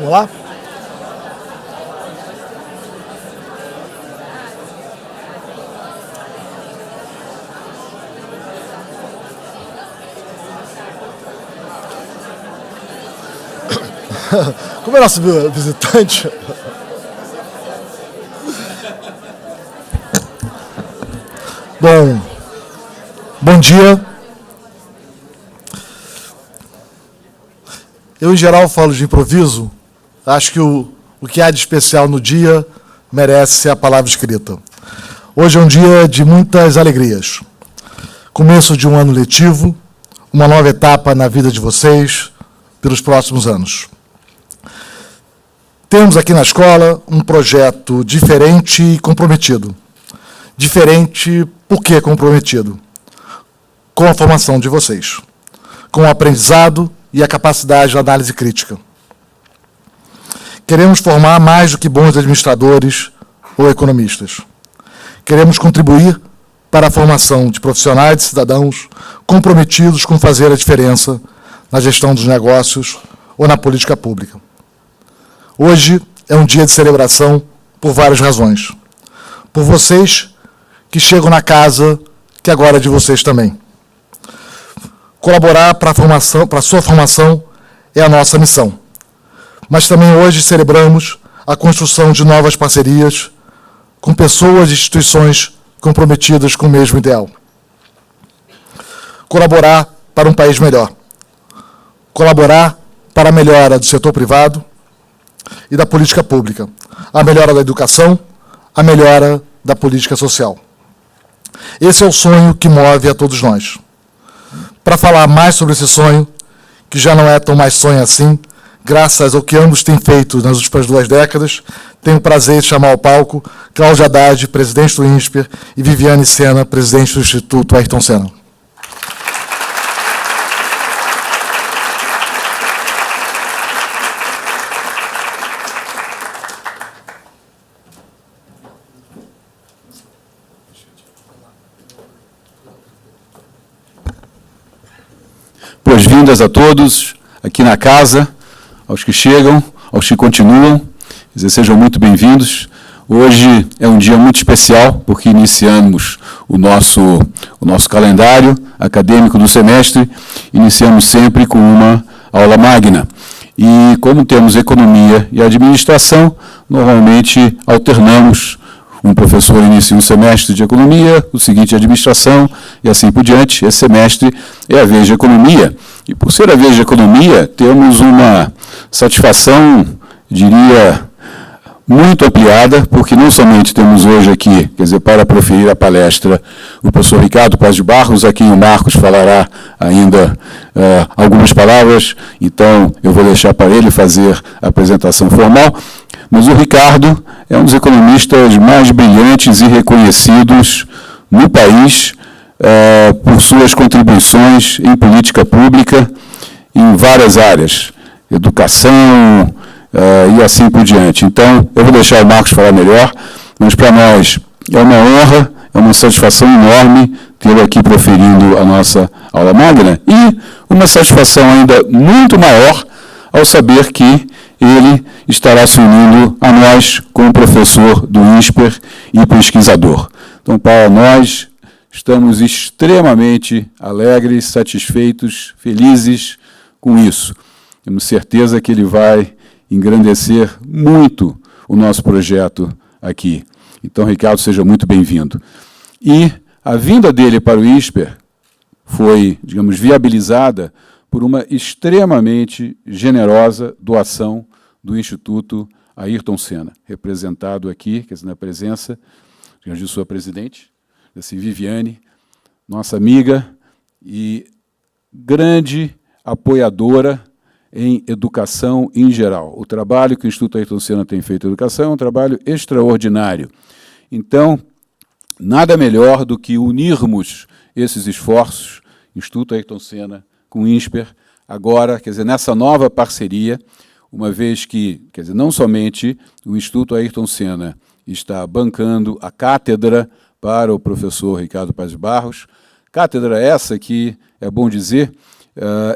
Vamos lá? Como é nosso visitante? Bom dia. Eu, em geral, falo de improviso. Acho que o que há de especial no dia merece a palavra escrita. Hoje é um dia de muitas alegrias. Começo de um ano letivo, uma nova etapa na vida de vocês pelos próximos anos. Temos aqui na escola um projeto diferente e comprometido. Diferente, por que comprometido? Com a formação de vocês, com o aprendizado e a capacidade de análise crítica. Queremos formar mais do que bons administradores ou economistas. Queremos contribuir para a formação de profissionais e cidadãos comprometidos com fazer a diferença na gestão dos negócios ou na política pública. Hoje é um dia de celebração por várias razões. Por vocês que chegam na casa que agora é de vocês também. Colaborar para a sua formação é a nossa missão. Mas também hoje celebramos a construção de novas parcerias com pessoas e instituições comprometidas com o mesmo ideal. Colaborar para um país melhor. Colaborar para a melhora do setor privado e da política pública, a melhora da educação, a melhora da política social. Esse é o sonho que move a todos nós. Para falar mais sobre esse sonho, que já não é tão mais sonho assim, graças ao que ambos têm feito nas últimas 2 décadas, tenho o prazer de chamar ao palco Cláudia Haddad, presidente do INSPER, e Viviane Sena, presidente do Instituto Ayrton Senna. Boas-vindas a todos aqui na casa, aos que chegam, aos que continuam, sejam muito bem-vindos. Hoje é um dia muito especial, porque iniciamos o nosso calendário acadêmico do semestre, iniciamos sempre com uma aula magna. E como temos economia e administração, normalmente alternamos. Um professor inicia um semestre de economia, o seguinte administração, e assim por diante. Esse semestre é a vez de economia. E por ser a vez de economia, temos uma satisfação, diria, muito ampliada, porque não somente temos hoje aqui, quer dizer, para proferir a palestra, o professor Ricardo Paz de Barros, a quem o Marcos falará ainda algumas palavras, então eu vou deixar para ele fazer a apresentação formal, mas o Ricardo é um dos economistas mais brilhantes e reconhecidos no país por suas contribuições em política pública em várias áreas, educação e assim por diante. Então, eu vou deixar o Marcos falar melhor, mas para nós é uma honra, é uma satisfação enorme tê-lo aqui proferindo a nossa aula magna e uma satisfação ainda muito maior ao saber que ele estará se unindo a nós como professor do INSPER e pesquisador. Então, para nós, estamos extremamente alegres, satisfeitos, felizes com isso. Temos certeza que ele vai engrandecer muito o nosso projeto aqui. Então, Ricardo, seja muito bem-vindo. E a vinda dele para o INSPER foi, digamos, viabilizada por uma extremamente generosa doação do Instituto Ayrton Senna, representado aqui, quer dizer, na presença de sua presidente, assim, Viviane, nossa amiga e grande apoiadora em educação em geral. O trabalho que o Instituto Ayrton Senna tem feito em educação é um trabalho extraordinário. Então, nada melhor do que unirmos esses esforços, Instituto Ayrton Senna com o INSPER, agora, quer dizer, nessa nova parceria, uma vez que, quer dizer, não somente o Instituto Ayrton Senna está bancando a cátedra para o professor Ricardo Paz de Barros, cátedra essa que, é bom dizer,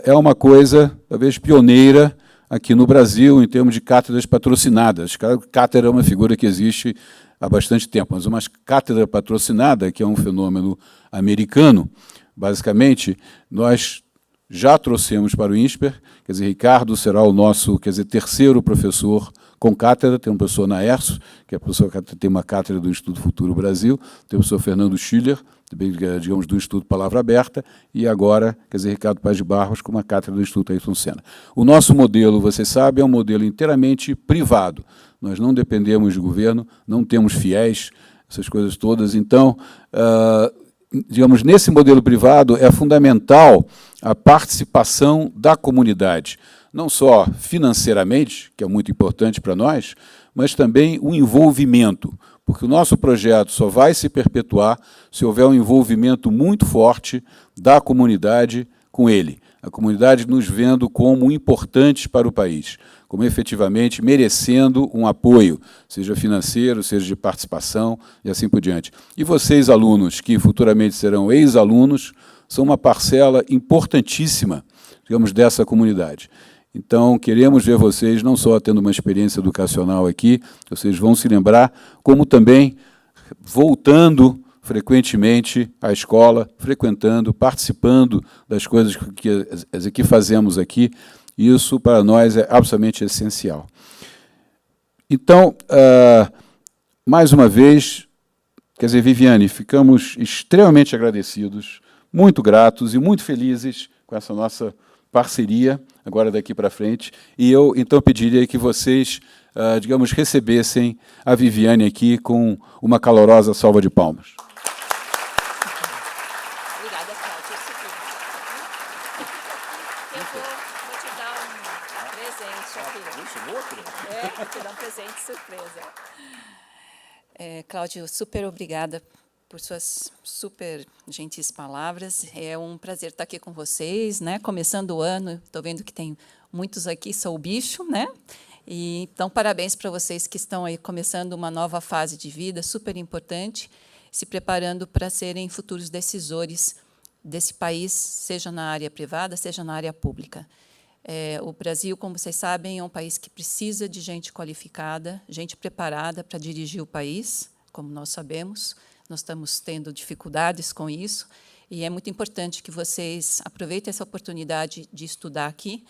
é uma coisa, talvez, pioneira aqui no Brasil, em termos de cátedras patrocinadas. Cátedra é uma figura que existe há bastante tempo, mas uma cátedra patrocinada, que é um fenômeno americano, basicamente, nós já trouxemos para o INSPER, quer dizer, Ricardo será o nosso, terceiro professor com cátedra, tem um professor na ERSO, que é professor, tem uma cátedra do Instituto Futuro Brasil, tem o professor Fernando Schiller, digamos, do Instituto Palavra Aberta, e agora, Ricardo Paz de Barros, com uma cátedra do Instituto Ayrton Senna. O nosso modelo, vocês sabem, é um modelo inteiramente privado. Nós não dependemos de governo, não temos fiéis, essas coisas todas. Então, digamos, nesse modelo privado é fundamental a participação da comunidade, não só financeiramente, que é muito importante para nós, mas também o envolvimento, porque o nosso projeto só vai se perpetuar se houver um envolvimento muito forte da comunidade com ele, a comunidade nos vendo como importantes para o país, como efetivamente merecendo um apoio, seja financeiro, seja de participação e assim por diante. E vocês, alunos, que futuramente serão ex-alunos, são uma parcela importantíssima, digamos, dessa comunidade. Então, queremos ver vocês não só tendo uma experiência educacional aqui, vocês vão se lembrar, como também voltando frequentemente à escola, frequentando, participando das coisas que fazemos aqui. Isso, para nós, é absolutamente essencial. Então, mais uma vez, Viviane, ficamos extremamente agradecidos, muito gratos e muito felizes com essa nossa parceria, agora daqui para frente, e eu, então, pediria que vocês, digamos, recebessem a Viviane aqui com uma calorosa salva de palmas. Obrigada, Cláudia. Eu vou te dar um presente aqui. Vou te dar um presente surpresa. Cláudio, super obrigada por suas super gentis palavras. É um prazer estar aqui com vocês, né? Começando o ano, estou vendo que tem muitos aqui, sou o bicho, né? E, então, parabéns para vocês que estão aí começando uma nova fase de vida, super importante, se preparando para serem futuros decisores desse país, seja na área privada, seja na área pública. O Brasil, como vocês sabem, é um país que precisa de gente qualificada, gente preparada para dirigir o país, como nós sabemos. Nós estamos tendo dificuldades com isso, e é muito importante que vocês aproveitem essa oportunidade de estudar aqui,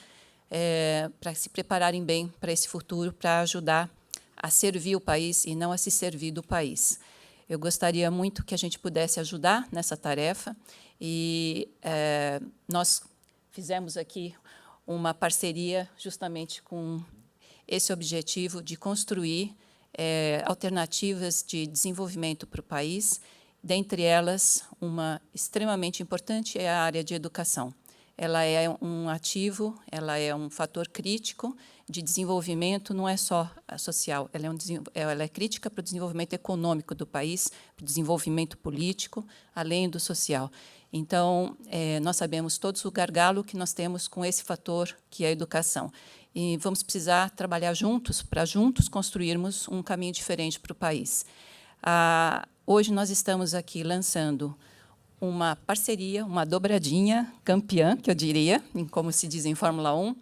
para se prepararem bem para esse futuro, para ajudar a servir o país e não a se servir do país. Eu gostaria muito que a gente pudesse ajudar nessa tarefa, e nós fizemos aqui uma parceria justamente com esse objetivo de construir alternativas de desenvolvimento para o país. Dentre elas, uma extremamente importante é a área de educação. Ela é um ativo, ela é um fator crítico de desenvolvimento, não é só social, ela é crítica para o desenvolvimento econômico do país, para o desenvolvimento político, além do social. Então, nós sabemos todos o gargalo que nós temos com esse fator, que é a educação. E vamos precisar trabalhar juntos, para juntos construirmos um caminho diferente para o país. Hoje nós estamos aqui lançando uma parceria, uma dobradinha campeã, que eu diria, como se diz em Fórmula 1,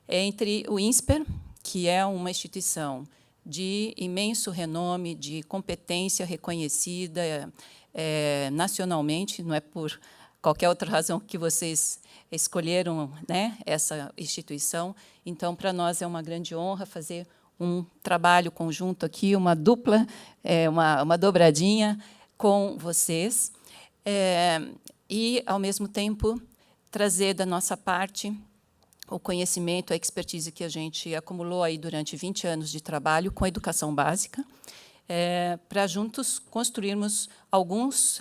entre o INSPER, que é uma instituição de imenso renome, de competência reconhecida nacionalmente, não é por qualquer outra razão que vocês escolheram, né, essa instituição. Então, para nós é uma grande honra fazer um trabalho conjunto aqui, uma dupla, uma dobradinha com vocês, e, ao mesmo tempo, trazer da nossa parte o conhecimento, a expertise que a gente acumulou aí durante 20 anos de trabalho com a educação básica, para juntos construirmos alguns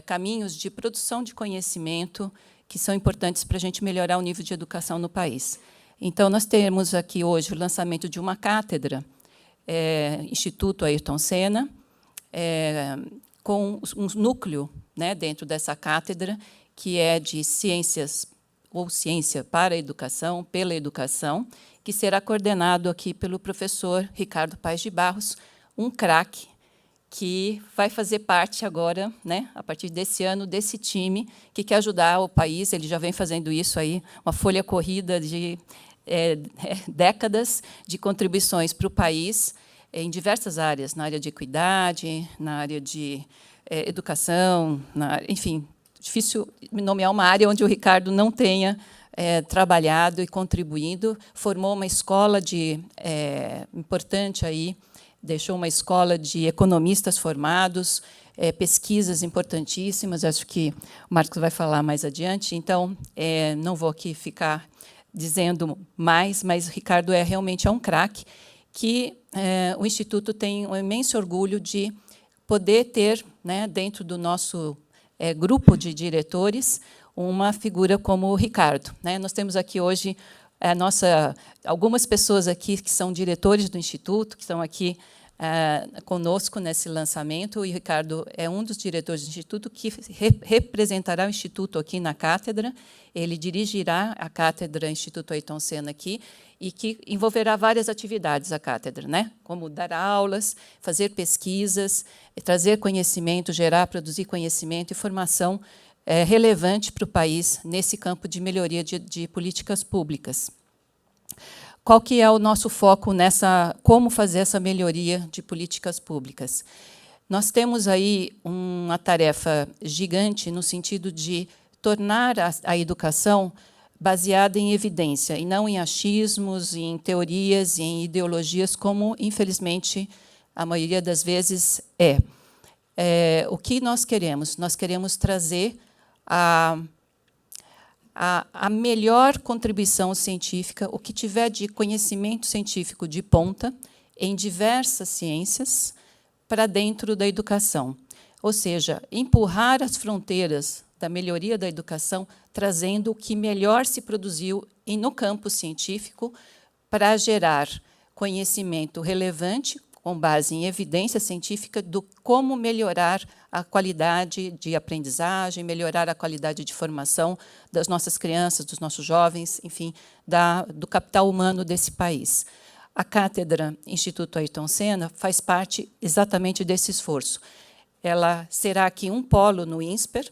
caminhos de produção de conhecimento que são importantes para a gente melhorar o nível de educação no país. Então, nós temos aqui hoje o lançamento de uma cátedra, Instituto Ayrton Senna, com um núcleo, né, dentro dessa cátedra, que é de ciências, ou ciência para a educação, pela educação, que será coordenado aqui pelo professor Ricardo Paz de Barros, um craque, que vai fazer parte agora, né, a partir desse ano, desse time que quer ajudar o país. Ele já vem fazendo isso aí, uma folha corrida de décadas de contribuições para o país em diversas áreas, na área de equidade, na área de educação, enfim, difícil nomear uma área onde o Ricardo não tenha trabalhado e contribuído. Formou uma escola importante aí, deixou uma escola de economistas formados, pesquisas importantíssimas, acho que o Marcos vai falar mais adiante, então não vou aqui ficar dizendo mais, mas o Ricardo realmente é um craque, que o Instituto tem um imenso orgulho de poder ter, né, dentro do nosso grupo de diretores, uma figura como o Ricardo. Né? Nós temos aqui hoje algumas pessoas aqui que são diretores do Instituto, que estão aqui conosco nesse lançamento, e o Ricardo é um dos diretores do Instituto que representará o Instituto aqui na cátedra. Ele dirigirá a cátedra Instituto Ayrton Senna aqui, e que envolverá várias atividades a cátedra, né? Como dar aulas, fazer pesquisas, trazer conhecimento, produzir conhecimento e formação relevante para o país nesse campo de melhoria de políticas públicas. Qual que é o nosso foco como fazer essa melhoria de políticas públicas? Nós temos aí uma tarefa gigante no sentido de tornar a educação baseada em evidência, e não em achismos, em teorias, em ideologias, como, infelizmente, a maioria das vezes é. O que nós queremos? Nós queremos trazer a melhor contribuição científica, o que tiver de conhecimento científico de ponta, em diversas ciências, para dentro da educação. Ou seja, empurrar as fronteiras da melhoria da educação, trazendo o que melhor se produziu no campo científico para gerar conhecimento relevante, com base em evidência científica, do como melhorar a qualidade de aprendizagem, melhorar a qualidade de formação das nossas crianças, dos nossos jovens, enfim, do capital humano desse país. A Cátedra Instituto Ayrton Senna faz parte exatamente desse esforço. Ela será aqui um polo no INSPER,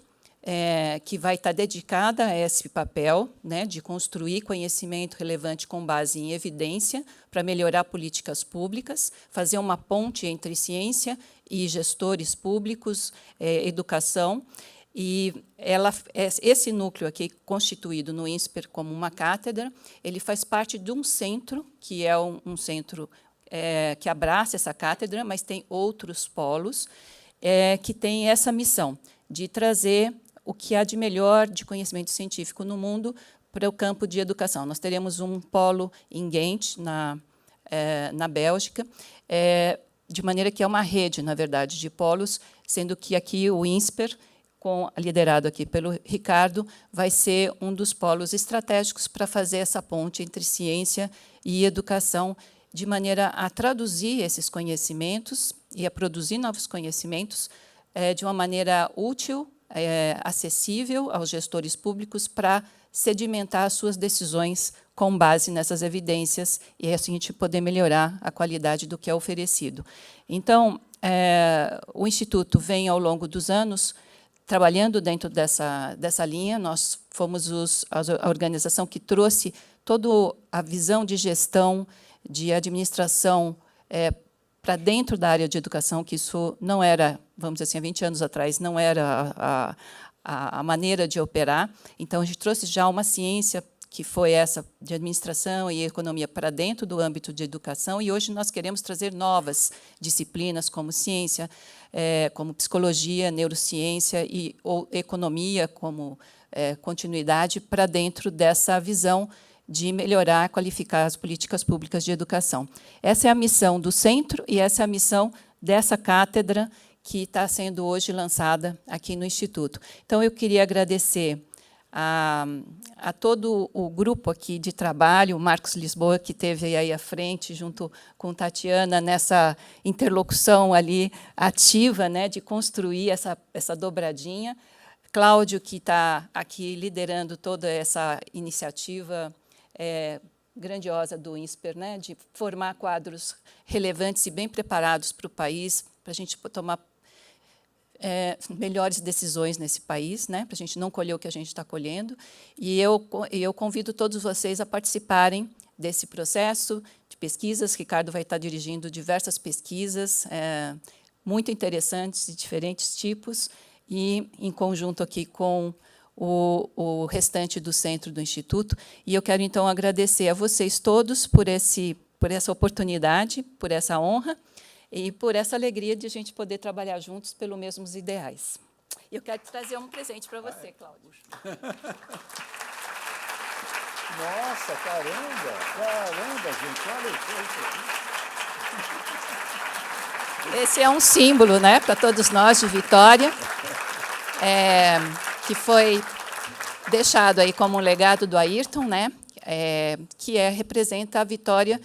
que vai estar dedicada a esse papel, né, de construir conhecimento relevante com base em evidência para melhorar políticas públicas, fazer uma ponte entre ciência e gestores públicos, educação. E esse núcleo aqui, constituído no INSPER como uma cátedra, ele faz parte de um centro, que é um centro que abraça essa cátedra, mas tem outros polos que têm essa missão de trazer o que há de melhor de conhecimento científico no mundo para o campo de educação. Nós teremos um polo em Ghent, na Bélgica, de maneira que é uma rede, na verdade, de polos, sendo que aqui o INSPER, liderado aqui pelo Ricardo, vai ser um dos polos estratégicos para fazer essa ponte entre ciência e educação, de maneira a traduzir esses conhecimentos e a produzir novos conhecimentos de uma maneira útil, acessível aos gestores públicos, para sedimentar as suas decisões com base nessas evidências e assim a gente poder melhorar a qualidade do que é oferecido. Então, o Instituto vem, ao longo dos anos, trabalhando dentro dessa linha. Nós fomos a organização que trouxe toda a visão de gestão, de administração para dentro da área de educação, que isso não era, vamos dizer assim, há 20 anos atrás, não era a maneira de operar. Então, a gente trouxe já uma ciência que foi essa de administração e economia para dentro do âmbito de educação, e hoje nós queremos trazer novas disciplinas, como ciência, como psicologia, neurociência ou economia, como continuidade, para dentro dessa visão de melhorar, qualificar as políticas públicas de educação. Essa é a missão do centro e essa é a missão dessa cátedra que está sendo hoje lançada aqui no Instituto. Então, eu queria agradecer a todo o grupo aqui de trabalho, o Marcos Lisboa, que esteve aí à frente, junto com Tatiana, nessa interlocução ali ativa, né, de construir essa dobradinha. Cláudio, que está aqui liderando toda essa iniciativa grandiosa do INSPER, né, de formar quadros relevantes e bem preparados para o país, para a gente tomar melhores decisões nesse país, né, para a gente não colher o que a gente está colhendo. E eu convido todos vocês a participarem desse processo de pesquisas. Ricardo vai estar dirigindo diversas pesquisas muito interessantes, de diferentes tipos, e em conjunto aqui com o restante do centro do Instituto. E eu quero, então, agradecer a vocês todos por essa oportunidade, por essa honra e por essa alegria de a gente poder trabalhar juntos pelos mesmos ideais. Eu quero trazer um presente para você, Cláudio. Nossa, caramba, gente, olha isso aqui. Esse é um símbolo, né, para todos nós de Vitória, que foi deixado aí como um legado do Ayrton, né, que representa a vitória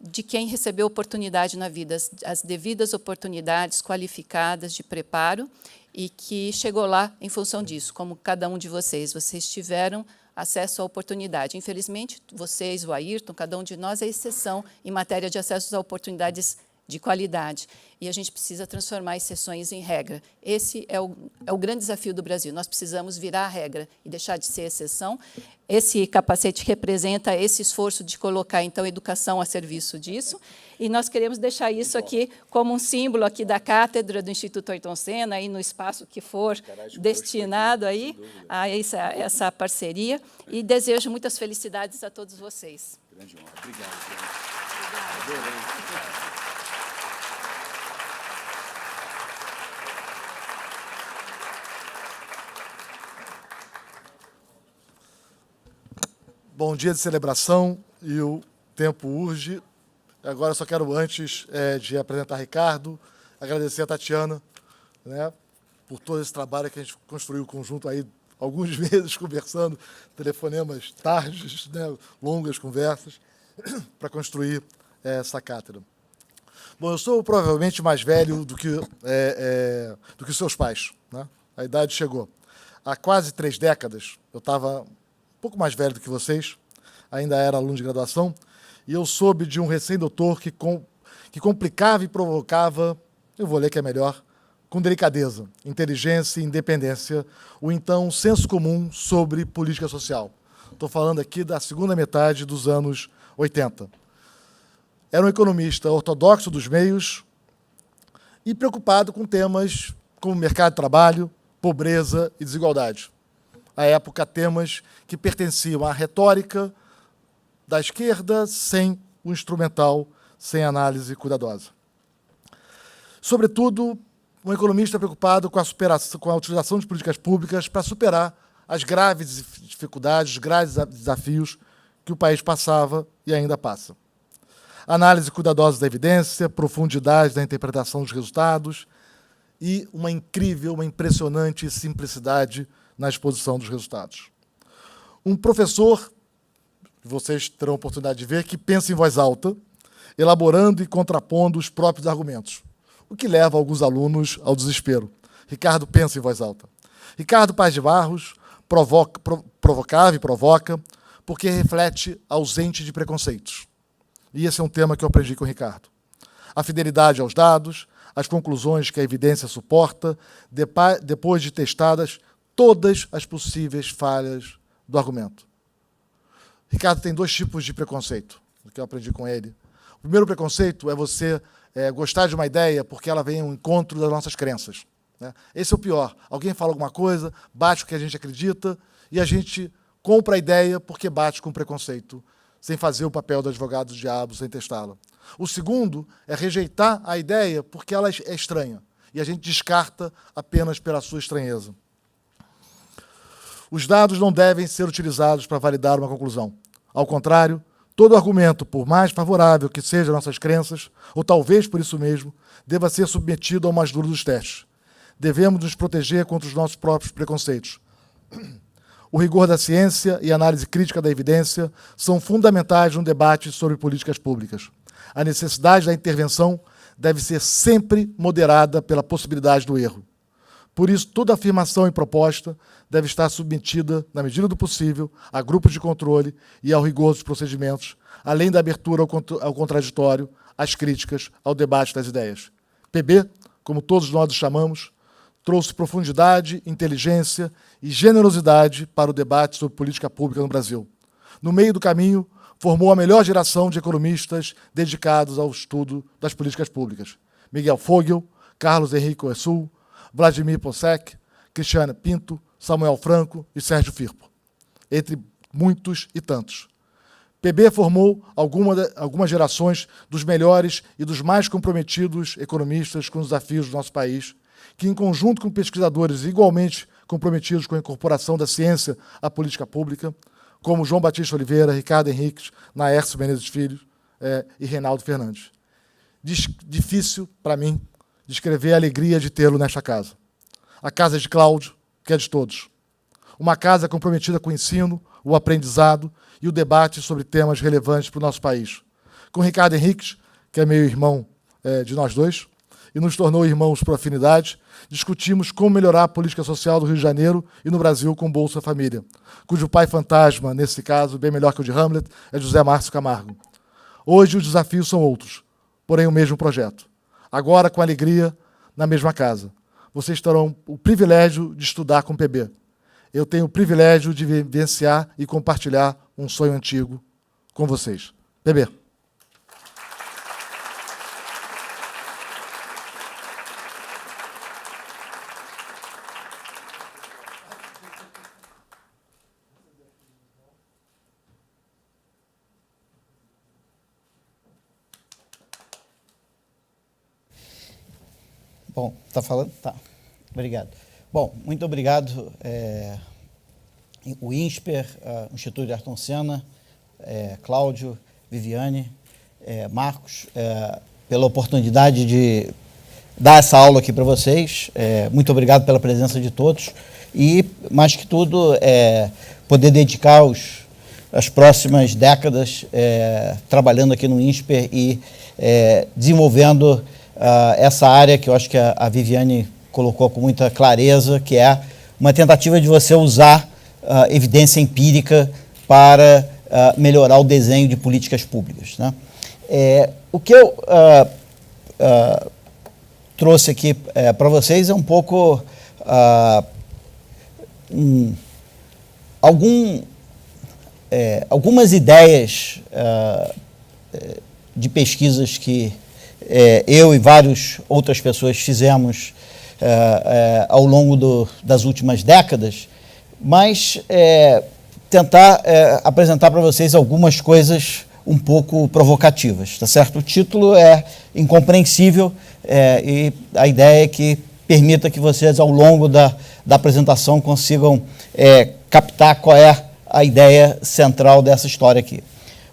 de quem recebeu oportunidade na vida, as devidas oportunidades qualificadas de preparo, e que chegou lá em função disso, como cada um de vocês. Vocês tiveram acesso à oportunidade. Infelizmente, vocês, o Ayrton, cada um de nós é exceção em matéria de acesso a oportunidades de qualidade. E a gente precisa transformar exceções em regra. Esse é o grande desafio do Brasil. Nós precisamos virar a regra e deixar de ser exceção. Esse capacete representa esse esforço de colocar, então, a educação a serviço disso. E nós queremos deixar isso aqui como um símbolo aqui da cátedra do Instituto Ayrton Senna, aí no espaço que for destinado aí a essa parceria. E desejo muitas felicidades a todos vocês. Grande honra. Obrigado, gente. Adorei. Bom dia de celebração, e o tempo urge. Agora, eu só quero, antes de apresentar Ricardo, agradecer a Tatiana, né, por todo esse trabalho que a gente construiu conjunto aí, alguns meses conversando, telefonemas, tardes, né, longas conversas, para construir essa cátedra. Bom, eu sou provavelmente mais velho do que seus pais, né? A idade chegou. Há quase 3 décadas, eu estava um pouco mais velho do que vocês, ainda era aluno de graduação, e eu soube de um recém-doutor que complicava e provocava, eu vou ler que é melhor, com delicadeza, inteligência e independência, o então senso comum sobre política social. Estou falando aqui da segunda metade dos anos 80. Era um economista ortodoxo dos meios e preocupado com temas como mercado de trabalho, pobreza e desigualdade. À época, temas que pertenciam à retórica da esquerda, sem o instrumental, sem análise cuidadosa. Sobretudo, um economista preocupado com a utilização de políticas públicas para superar as graves dificuldades, os graves desafios que o país passava e ainda passa. Análise cuidadosa da evidência, profundidade da interpretação dos resultados e uma incrível, uma impressionante simplicidade na exposição dos resultados. Um professor, vocês terão a oportunidade de ver, que pensa em voz alta, elaborando e contrapondo os próprios argumentos, o que leva alguns alunos ao desespero. Ricardo pensa em voz alta. Ricardo Paz de Barros provocava e provoca porque reflete ausente de preconceitos. E esse é um tema que eu aprendi com o Ricardo. A fidelidade aos dados, as conclusões que a evidência suporta, depois de testadas todas as possíveis falhas do argumento. Ricardo tem 2 tipos de preconceito, que eu aprendi com ele. O primeiro preconceito é você gostar de uma ideia porque ela vem ao encontro das nossas crenças, né? Esse é o pior. Alguém fala alguma coisa, bate com o que a gente acredita, e a gente compra a ideia porque bate com o preconceito, sem fazer o papel do advogado do diabo, sem testá-la. O segundo é rejeitar a ideia porque ela é estranha, e a gente descarta apenas pela sua estranheza. Os dados não devem ser utilizados para validar uma conclusão. Ao contrário, todo argumento, por mais favorável que seja nossas crenças, ou talvez por isso mesmo, deva ser submetido ao mais duro dos testes. Devemos nos proteger contra os nossos próprios preconceitos. O rigor da ciência e a análise crítica da evidência são fundamentais no debate sobre políticas públicas. A necessidade da intervenção deve ser sempre moderada pela possibilidade do erro. Por isso, toda afirmação e proposta deve estar submetida, na medida do possível, a grupos de controle e ao rigor dos procedimentos, além da abertura ao contraditório, às críticas, ao debate das ideias. PB, como todos nós o chamamos, trouxe profundidade, inteligência e generosidade para o debate sobre política pública no Brasil. No meio do caminho, formou a melhor geração de economistas dedicados ao estudo das políticas públicas. Miguel Fogel, Carlos Henrique Oesul, Vladimir Possek, Cristiane Pinto, Samuel Franco e Sérgio Firpo, entre muitos e tantos. PB formou algumas gerações dos melhores e dos mais comprometidos economistas com os desafios do nosso país, que, em conjunto com pesquisadores igualmente comprometidos com a incorporação da ciência à política pública, como João Batista Oliveira, Ricardo Henriques, Naércio Menezes Filho e Reinaldo Fernandes. Difícil, para mim, descrever a alegria de tê-lo nesta casa. A casa de Cláudio, que é de todos. Uma casa comprometida com o ensino, o aprendizado e o debate sobre temas relevantes para o nosso país. Com Ricardo Henriques, que é meio irmão de nós dois, e nos tornou irmãos por afinidade, discutimos como melhorar a política social do Rio de Janeiro e no Brasil com Bolsa Família, cujo pai fantasma, nesse caso, bem melhor que o de Hamlet, é José Márcio Camargo. Hoje os desafios são outros, porém o mesmo projeto. Agora, com alegria, na mesma casa. Vocês terão o privilégio de estudar com o PB. Eu tenho o privilégio de vivenciar e compartilhar um sonho antigo com vocês. PB. Bom, está falando? Tá. Obrigado. Bom, muito obrigado, o INSPER, o Instituto de Ayrton Senna, Cláudio, Viviane, Marcos, pela oportunidade de dar essa aula aqui para vocês. Muito obrigado pela presença de todos e, mais que tudo, poder dedicar as próximas décadas trabalhando aqui no INSPER e desenvolvendo essa área que eu acho que a Viviane colocou com muita clareza, que é uma tentativa de você usar evidência empírica para melhorar o desenho de políticas públicas, né? O que eu trouxe aqui para vocês é um pouco algumas ideias de pesquisas que eu e várias outras pessoas fizemos ao longo das últimas décadas, mas tentar apresentar para vocês algumas coisas um pouco provocativas, tá certo? O título é incompreensível e a ideia é que permita que vocês, ao longo da apresentação, consigam captar qual é a ideia central dessa história aqui.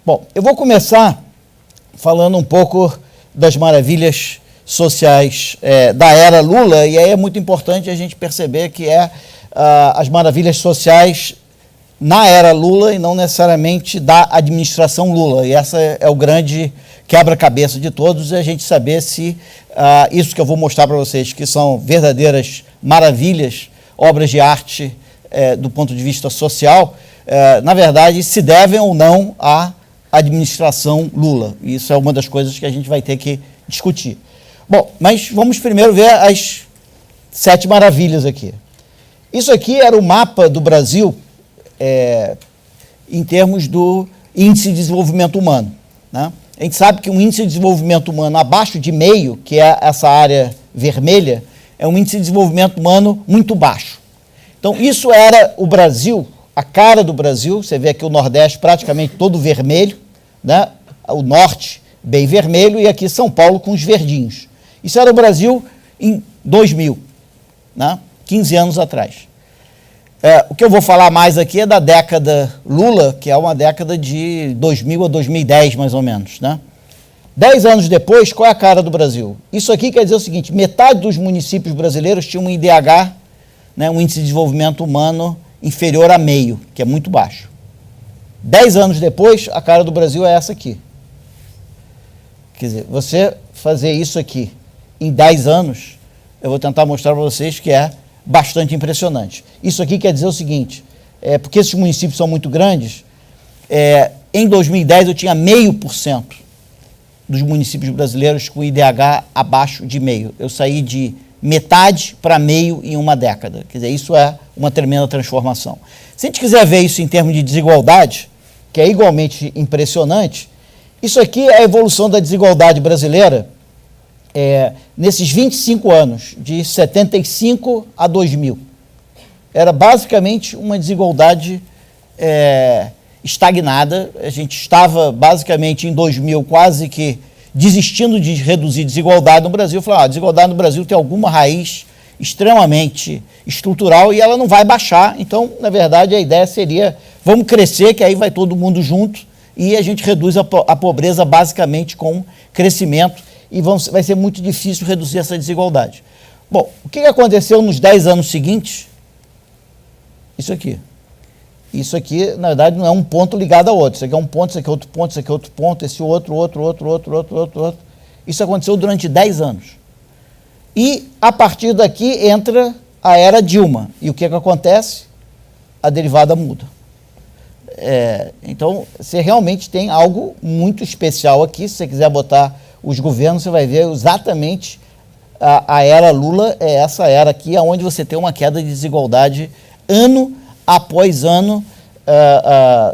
Bom, eu vou começar falando um pouco das maravilhas sociais da era Lula, e aí é muito importante a gente perceber que as maravilhas sociais na era Lula e não necessariamente da administração Lula, e essa é o grande quebra-cabeça de todos, é a gente saber se isso que eu vou mostrar para vocês, que são verdadeiras maravilhas, obras de arte do ponto de vista social, na verdade se devem ou não à administração Lula. Isso é uma das coisas que a gente vai ter que discutir. Bom, mas vamos primeiro ver as 7 maravilhas aqui. Isso aqui era o mapa do Brasil em termos do índice de desenvolvimento humano, né? A gente sabe que um índice de desenvolvimento humano abaixo de meio, que é essa área vermelha, é um índice de desenvolvimento humano muito baixo. Então, isso era o Brasil, a cara do Brasil. Você vê aqui o Nordeste praticamente todo vermelho, né? O Norte bem vermelho e aqui São Paulo com os verdinhos. Isso era o Brasil em 2000, né? 15 anos atrás. O que eu vou falar mais aqui é da década Lula, que é uma década de 2000 a 2010, mais ou menos, né? 10 anos depois, qual é a cara do Brasil? Isso aqui quer dizer o seguinte: metade dos municípios brasileiros tinham um IDH, né, um índice de desenvolvimento humano inferior a meio, que é muito baixo. 10 anos depois, a cara do Brasil é essa aqui. Quer dizer, você fazer isso aqui em 10 anos, eu vou tentar mostrar para vocês que é bastante impressionante. Isso aqui quer dizer o seguinte, porque esses municípios são muito grandes, em 2010 eu tinha 0,5% dos municípios brasileiros com IDH abaixo de meio. Eu saí de metade para meio em uma década. Quer dizer, isso é uma tremenda transformação. Se a gente quiser ver isso em termos de desigualdade, que é igualmente impressionante. Isso aqui é a evolução da desigualdade brasileira nesses 25 anos, de 75 a 2000. Era basicamente uma desigualdade estagnada. A gente estava basicamente em 2000 quase que desistindo de reduzir desigualdade no Brasil. Falou, a desigualdade no Brasil tem alguma raiz extremamente estrutural e ela não vai baixar. Então, na verdade, a ideia seria, vamos crescer, que aí vai todo mundo junto e a gente reduz a pobreza basicamente com crescimento e vai ser muito difícil reduzir essa desigualdade. Bom, o que aconteceu nos 10 anos seguintes? Isso aqui. Isso aqui, na verdade, não é um ponto ligado ao outro. Isso aqui é um ponto, isso aqui é outro ponto, isso aqui é outro ponto, esse outro. Isso aconteceu durante 10 anos. E, a partir daqui, entra a era Dilma. E o que acontece? A derivada muda. Então, você realmente tem algo muito especial aqui. Se você quiser botar os governos, você vai ver exatamente a era Lula, é essa era aqui, onde você tem uma queda de desigualdade ano após ano,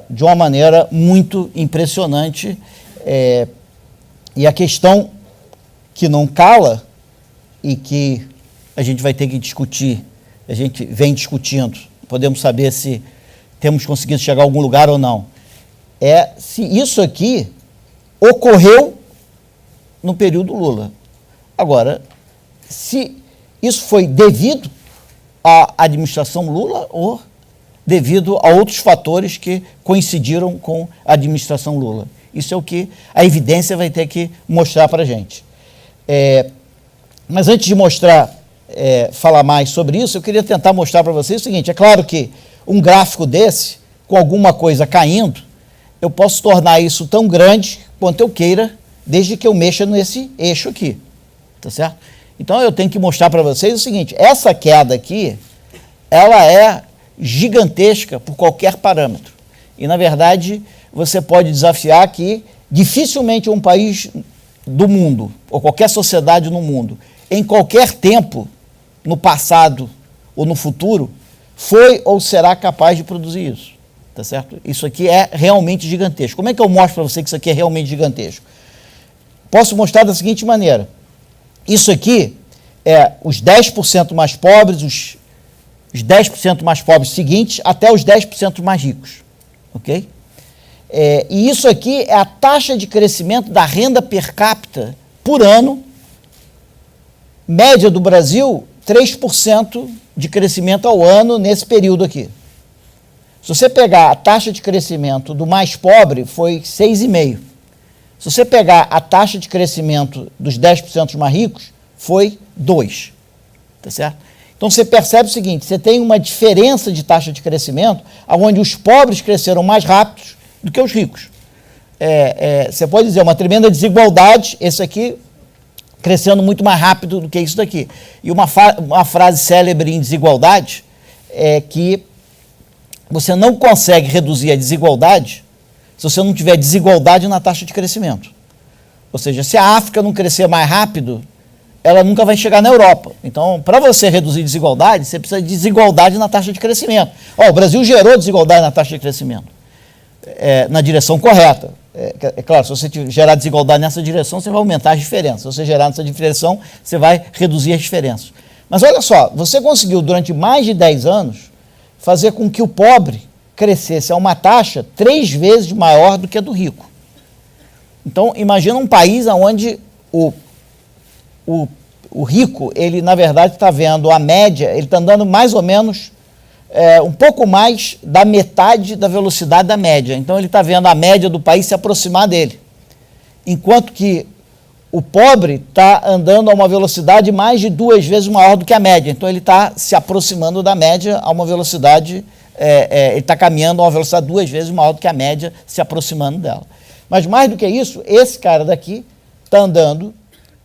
de uma maneira muito impressionante. E a questão que não cala e que a gente vai ter que discutir, a gente vem discutindo, podemos saber se temos conseguido chegar a algum lugar ou não, é se isso aqui ocorreu no período Lula. Agora, se isso foi devido à administração Lula ou devido a outros fatores que coincidiram com a administração Lula. Isso é o que a evidência vai ter que mostrar para a gente. Mas antes de falar mais sobre isso, eu queria tentar mostrar para vocês o seguinte, é claro que um gráfico desse, com alguma coisa caindo, eu posso tornar isso tão grande quanto eu queira, desde que eu mexa nesse eixo aqui, tá certo? Então eu tenho que mostrar para vocês o seguinte, essa queda aqui, ela é gigantesca por qualquer parâmetro. E, na verdade, você pode desafiar que dificilmente um país do mundo, ou qualquer sociedade no mundo, em qualquer tempo, no passado ou no futuro, foi ou será capaz de produzir isso. Tá certo? Isso aqui é realmente gigantesco. Como é que eu mostro para você que isso aqui é realmente gigantesco? Posso mostrar da seguinte maneira. Isso aqui é os 10% mais pobres, os 10% mais pobres seguintes até os 10% mais ricos, ok? E isso aqui é a taxa de crescimento da renda per capita por ano, média do Brasil, 3% de crescimento ao ano nesse período aqui. Se você pegar a taxa de crescimento do mais pobre, foi 6,5%. Se você pegar a taxa de crescimento dos 10% mais ricos, foi 2%, tá certo? Então, você percebe o seguinte, você tem uma diferença de taxa de crescimento, onde os pobres cresceram mais rápido do que os ricos. Você pode dizer, uma tremenda desigualdade, esse aqui crescendo muito mais rápido do que isso daqui. E uma frase célebre em desigualdade é que você não consegue reduzir a desigualdade se você não tiver desigualdade na taxa de crescimento. Ou seja, se a África não crescer mais rápido, ela nunca vai chegar na Europa. Então, para você reduzir desigualdade, você precisa de desigualdade na taxa de crescimento. O Brasil gerou desigualdade na taxa de crescimento, na direção correta. É claro, se você gerar desigualdade nessa direção, você vai aumentar as diferenças. Se você gerar nessa direção, você vai reduzir as diferenças. Mas olha só, você conseguiu, durante mais de 10 anos, fazer com que o pobre crescesse a uma taxa 3 vezes maior do que a do rico. Então, imagina um país onde o rico, ele na verdade está vendo a média, ele está andando mais ou menos um pouco mais da metade da velocidade da média. Então ele está vendo a média do país se aproximar dele. Enquanto que o pobre está andando a uma velocidade mais de 2 vezes maior do que a média. Então ele está se aproximando da média a uma velocidade, ele está caminhando a uma velocidade 2 vezes maior do que a média, se aproximando dela. Mas mais do que isso, esse cara daqui está andando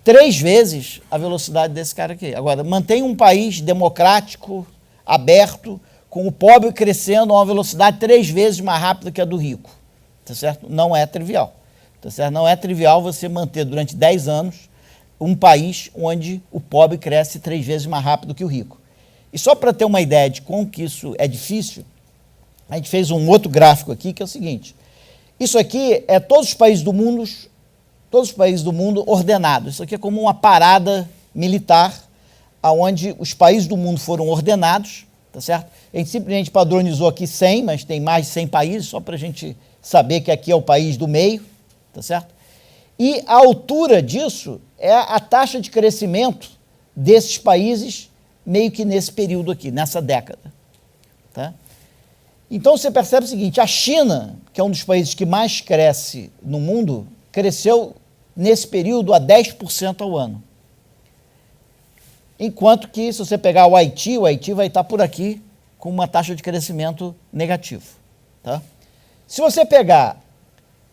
3 vezes a velocidade desse cara aqui. Agora, mantém um país democrático, aberto, com o pobre crescendo a uma velocidade 3 vezes mais rápida que a do rico. Tá certo? Não é trivial. Tá certo? Não é trivial você manter durante 10 anos um país onde o pobre cresce 3 vezes mais rápido que o rico. E só para ter uma ideia de como que isso é difícil, a gente fez um outro gráfico aqui, que é o seguinte. Isso aqui é todos os países do mundo ordenados. Isso aqui é como uma parada militar, onde os países do mundo foram ordenados, tá certo? A gente simplesmente padronizou aqui 100, mas tem mais de 100 países, só para a gente saber que aqui é o país do meio, tá certo? E a altura disso é a taxa de crescimento desses países meio que nesse período aqui, nessa década, tá? Então você percebe o seguinte, a China, que é um dos países que mais cresce no mundo, cresceu nesse período a 10% ao ano. Enquanto que, se você pegar o Haiti vai estar por aqui com uma taxa de crescimento negativo, tá? Se você pegar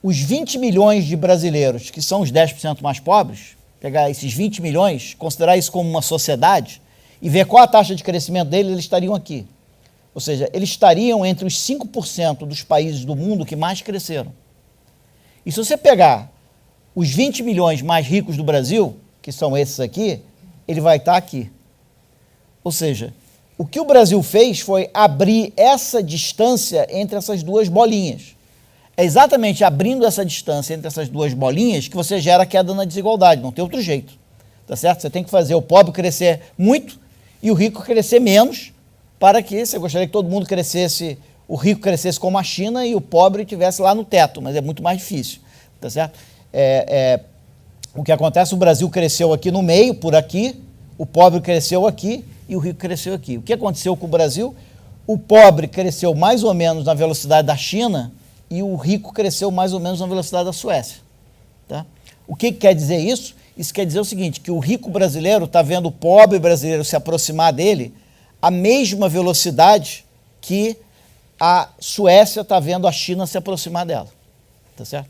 os 20 milhões de brasileiros, que são os 10% mais pobres, pegar esses 20 milhões, considerar isso como uma sociedade, e ver qual a taxa de crescimento deles, eles estariam aqui. Ou seja, eles estariam entre os 5% dos países do mundo que mais cresceram. E se você pegar os 20 milhões mais ricos do Brasil, que são esses aqui, ele vai estar aqui. Ou seja, o que o Brasil fez foi abrir essa distância entre essas duas bolinhas. É exatamente abrindo essa distância entre essas duas bolinhas que você gera queda na desigualdade, não tem outro jeito. Tá certo? Você tem que fazer o pobre crescer muito e o rico crescer menos, para que você gostaria que todo mundo crescesse, o rico crescesse como a China e o pobre estivesse lá no teto, mas é muito mais difícil. Tá certo? O que acontece, o Brasil cresceu aqui no meio, por aqui, o pobre cresceu aqui e o rico cresceu aqui. O que aconteceu com o Brasil? O pobre cresceu mais ou menos na velocidade da China e o rico cresceu mais ou menos na velocidade da Suécia. Tá? O que quer dizer isso? Isso quer dizer o seguinte, que o rico brasileiro está vendo o pobre brasileiro se aproximar dele à mesma velocidade que a Suécia está vendo a China se aproximar dela. Tá certo?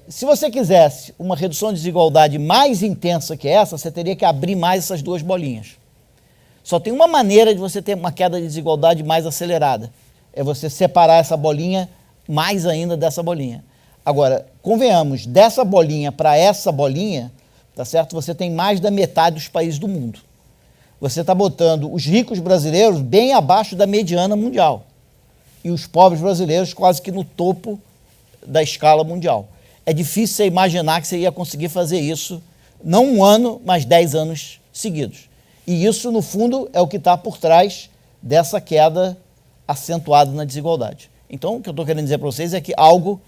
Se você quisesse uma redução de desigualdade mais intensa que essa, você teria que abrir mais essas duas bolinhas. Só tem uma maneira de você ter uma queda de desigualdade mais acelerada. É você separar essa bolinha mais ainda dessa bolinha. Agora, convenhamos, dessa bolinha para essa bolinha, tá certo? Você tem mais da metade dos países do mundo. Você está botando os ricos brasileiros bem abaixo da mediana mundial. E os pobres brasileiros quase que no topo da escala mundial. É difícil você imaginar que você ia conseguir fazer isso, não um ano, mas 10 anos seguidos. E isso, no fundo, é o que está por trás dessa queda acentuada na desigualdade. Então, o que eu estou querendo dizer para vocês é que algo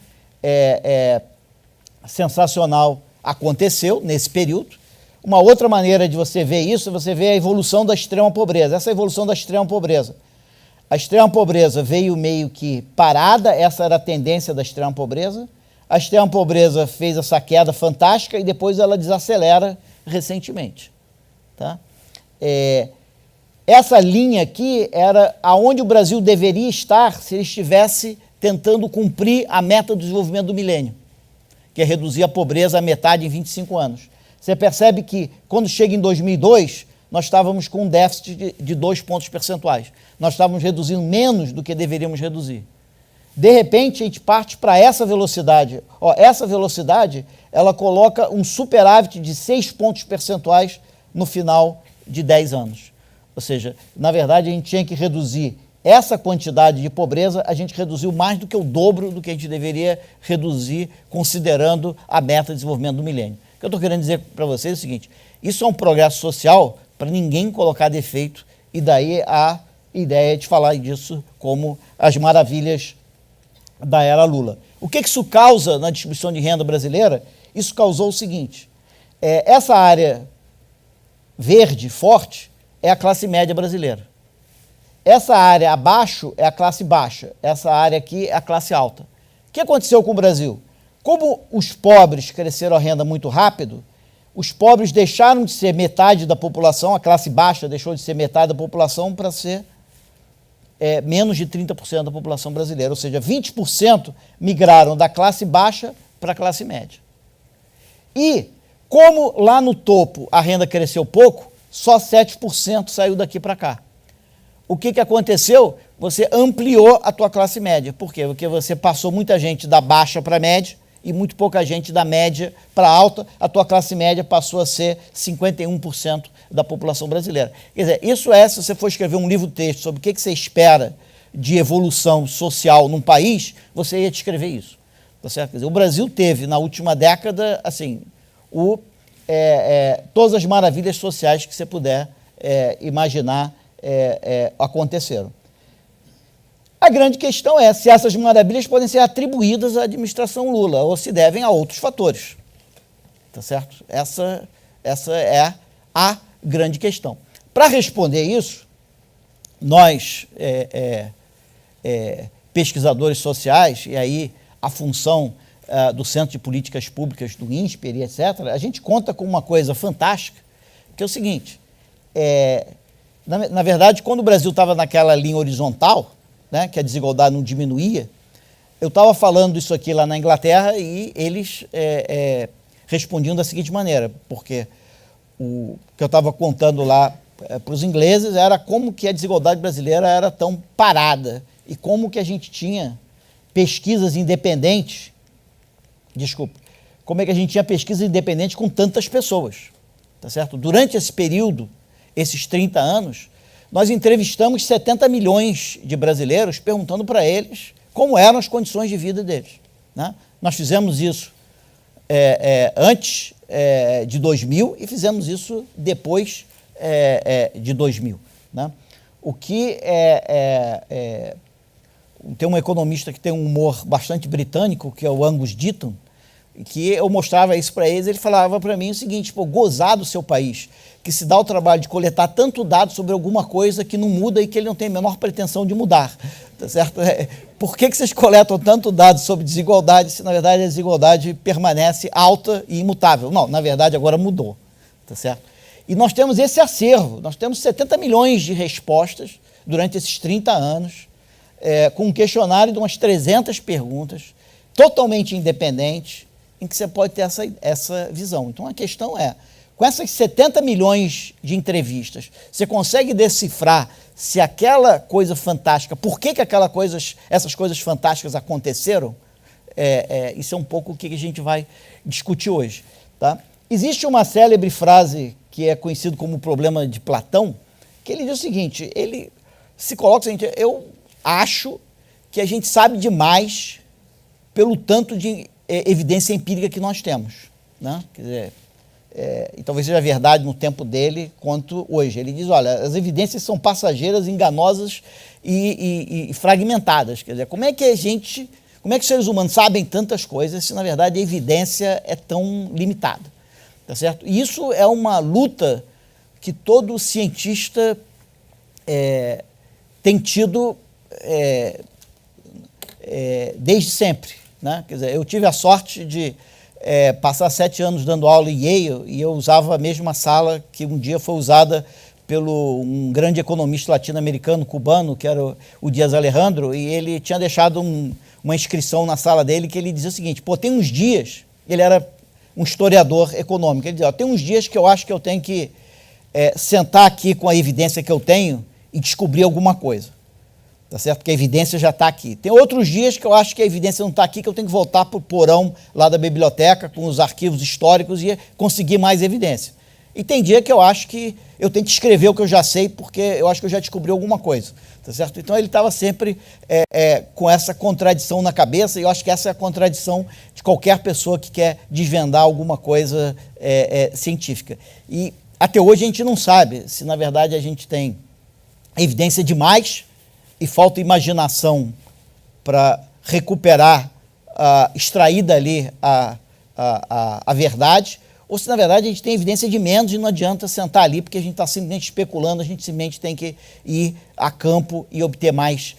sensacional aconteceu nesse período. Uma outra maneira de você ver isso é você ver a evolução da extrema pobreza. Essa evolução da extrema pobreza. A extrema pobreza veio meio que parada, essa era a tendência da extrema pobreza. A extrema pobreza fez essa queda fantástica e depois ela desacelera recentemente. Tá? Essa linha aqui era aonde o Brasil deveria estar se ele estivesse tentando cumprir a meta do desenvolvimento do milênio, que é reduzir a pobreza à metade em 25 anos. Você percebe que, quando chega em 2002, nós estávamos com um déficit de 2 pontos percentuais. Nós estávamos reduzindo menos do que deveríamos reduzir. De repente, a gente parte para essa velocidade. Essa velocidade, ela coloca um superávit de 6 pontos percentuais no final de 10 anos. Ou seja, na verdade, a gente tinha que reduzir essa quantidade de pobreza, a gente reduziu mais do que o dobro do que a gente deveria reduzir, considerando a meta de desenvolvimento do milênio. O que eu estou querendo dizer para vocês é o seguinte, isso é um progresso social para ninguém colocar defeito, e daí a ideia de falar disso como as maravilhas da era Lula. O que isso causa na distribuição de renda brasileira? Isso causou o seguinte, essa área verde, forte, é a classe média brasileira. Essa área abaixo é a classe baixa, essa área aqui é a classe alta. O que aconteceu com o Brasil? Como os pobres cresceram a renda muito rápido, os pobres deixaram de ser metade da população, a classe baixa deixou de ser metade da população para ser menos de 30% da população brasileira, ou seja, 20% migraram da classe baixa para a classe média. E, como lá no topo a renda cresceu pouco, só 7% saiu daqui para cá. O que aconteceu? Você ampliou a tua classe média. Por quê? Porque você passou muita gente da baixa para a média e muito pouca gente da média para a alta. A tua classe média passou a ser 51% da população brasileira. Quer dizer, isso se você for escrever um livro-texto sobre o que você espera de evolução social num país, você ia descrever isso. Tá certo? Quer dizer, o Brasil teve, na última década, assim, todas as maravilhas sociais que você puder imaginar aconteceram. A grande questão é se essas maravilhas podem ser atribuídas à administração Lula ou se devem a outros fatores. Tá certo? Essa é a grande questão. Para responder isso, nós, pesquisadores sociais, e aí a função do Centro de Políticas Públicas, do INSPER, etc., a gente conta com uma coisa fantástica, que é o seguinte, na verdade, quando o Brasil estava naquela linha horizontal, né, que a desigualdade não diminuía, eu estava falando isso aqui lá na Inglaterra e eles respondiam da seguinte maneira, porque o que eu estava contando lá para os ingleses era como que a desigualdade brasileira era tão parada e como que a gente tinha pesquisas independentes, como é que a gente tinha pesquisa independente com tantas pessoas, tá certo? Durante esse período, esses 30 anos, nós entrevistamos 70 milhões de brasileiros perguntando para eles como eram as condições de vida deles, né? Nós fizemos isso antes de 2000 e fizemos isso depois de 2000. Né? O que tem um economista que tem um humor bastante britânico, que é o Angus Deaton, que eu mostrava isso para eles, ele falava para mim o seguinte, gozar do seu país, que se dá o trabalho de coletar tanto dado sobre alguma coisa que não muda e que ele não tem a menor pretensão de mudar. Tá certo? Por que vocês coletam tanto dado sobre desigualdade se, na verdade, a desigualdade permanece alta e imutável? Não, na verdade, agora mudou. Tá certo? E nós temos esse acervo, nós temos 70 milhões de respostas durante esses 30 anos, com um questionário de umas 300 perguntas, totalmente independente, em que você pode ter essa visão. Então, a questão é, com essas 70 milhões de entrevistas, você consegue decifrar se aquela coisa fantástica, por que essas coisas fantásticas aconteceram? Isso é um pouco o que a gente vai discutir hoje. Tá? Existe uma célebre frase que é conhecida como o problema de Platão, que ele diz o seguinte, ele se coloca o seguinte, eu acho que a gente sabe demais pelo tanto de evidência empírica que nós temos. Né? Quer dizer, e talvez seja verdade no tempo dele quanto hoje. Ele diz, olha, as evidências são passageiras, enganosas e fragmentadas. Quer dizer, como é que os seres humanos sabem tantas coisas se, na verdade, a evidência é tão limitada? Tá certo? E isso é uma luta que todo cientista tem tido desde sempre. Né? Quer dizer, eu tive a sorte de passar 7 anos dando aula em Yale e eu usava a mesma sala que um dia foi usada pelo um grande economista latino-americano, cubano, que era o Dias Alejandro, e ele tinha deixado uma inscrição na sala dele que ele dizia o seguinte, tem uns dias, ele era um historiador econômico, ele dizia, tem uns dias que eu acho que eu tenho que sentar aqui com a evidência que eu tenho e descobrir alguma coisa. Tá certo? Porque a evidência já está aqui. Tem outros dias que eu acho que a evidência não está aqui, que eu tenho que voltar para o porão lá da biblioteca, com os arquivos históricos e conseguir mais evidência. E tem dia que eu acho que eu tenho que escrever o que eu já sei, porque eu acho que eu já descobri alguma coisa. Tá certo? Então ele estava sempre com essa contradição na cabeça, e eu acho que essa é a contradição de qualquer pessoa que quer desvendar alguma coisa científica. E até hoje a gente não sabe se, na verdade, a gente tem evidência demais e falta imaginação para recuperar, extrair dali a verdade, ou se, na verdade, a gente tem evidência de menos e não adianta sentar ali, porque a gente está simplesmente especulando, a gente simplesmente tem que ir a campo e obter mais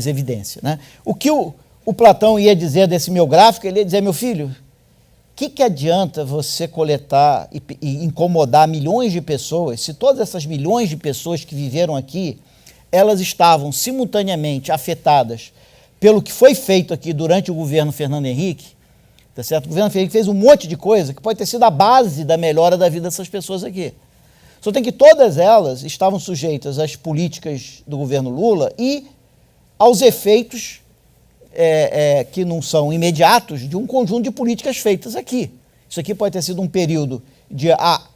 evidência. Né? O que o Platão ia dizer desse meu gráfico, ele ia dizer, meu filho, o que adianta você coletar e incomodar milhões de pessoas, se todas essas milhões de pessoas que viveram aqui, elas estavam simultaneamente afetadas pelo que foi feito aqui durante o governo Fernando Henrique, tá certo? O governo Fernando Henrique fez um monte de coisa que pode ter sido a base da melhora da vida dessas pessoas aqui. Só tem que todas elas estavam sujeitas às políticas do governo Lula e aos efeitos que não são imediatos de um conjunto de políticas feitas aqui. Isso aqui pode ter sido um período de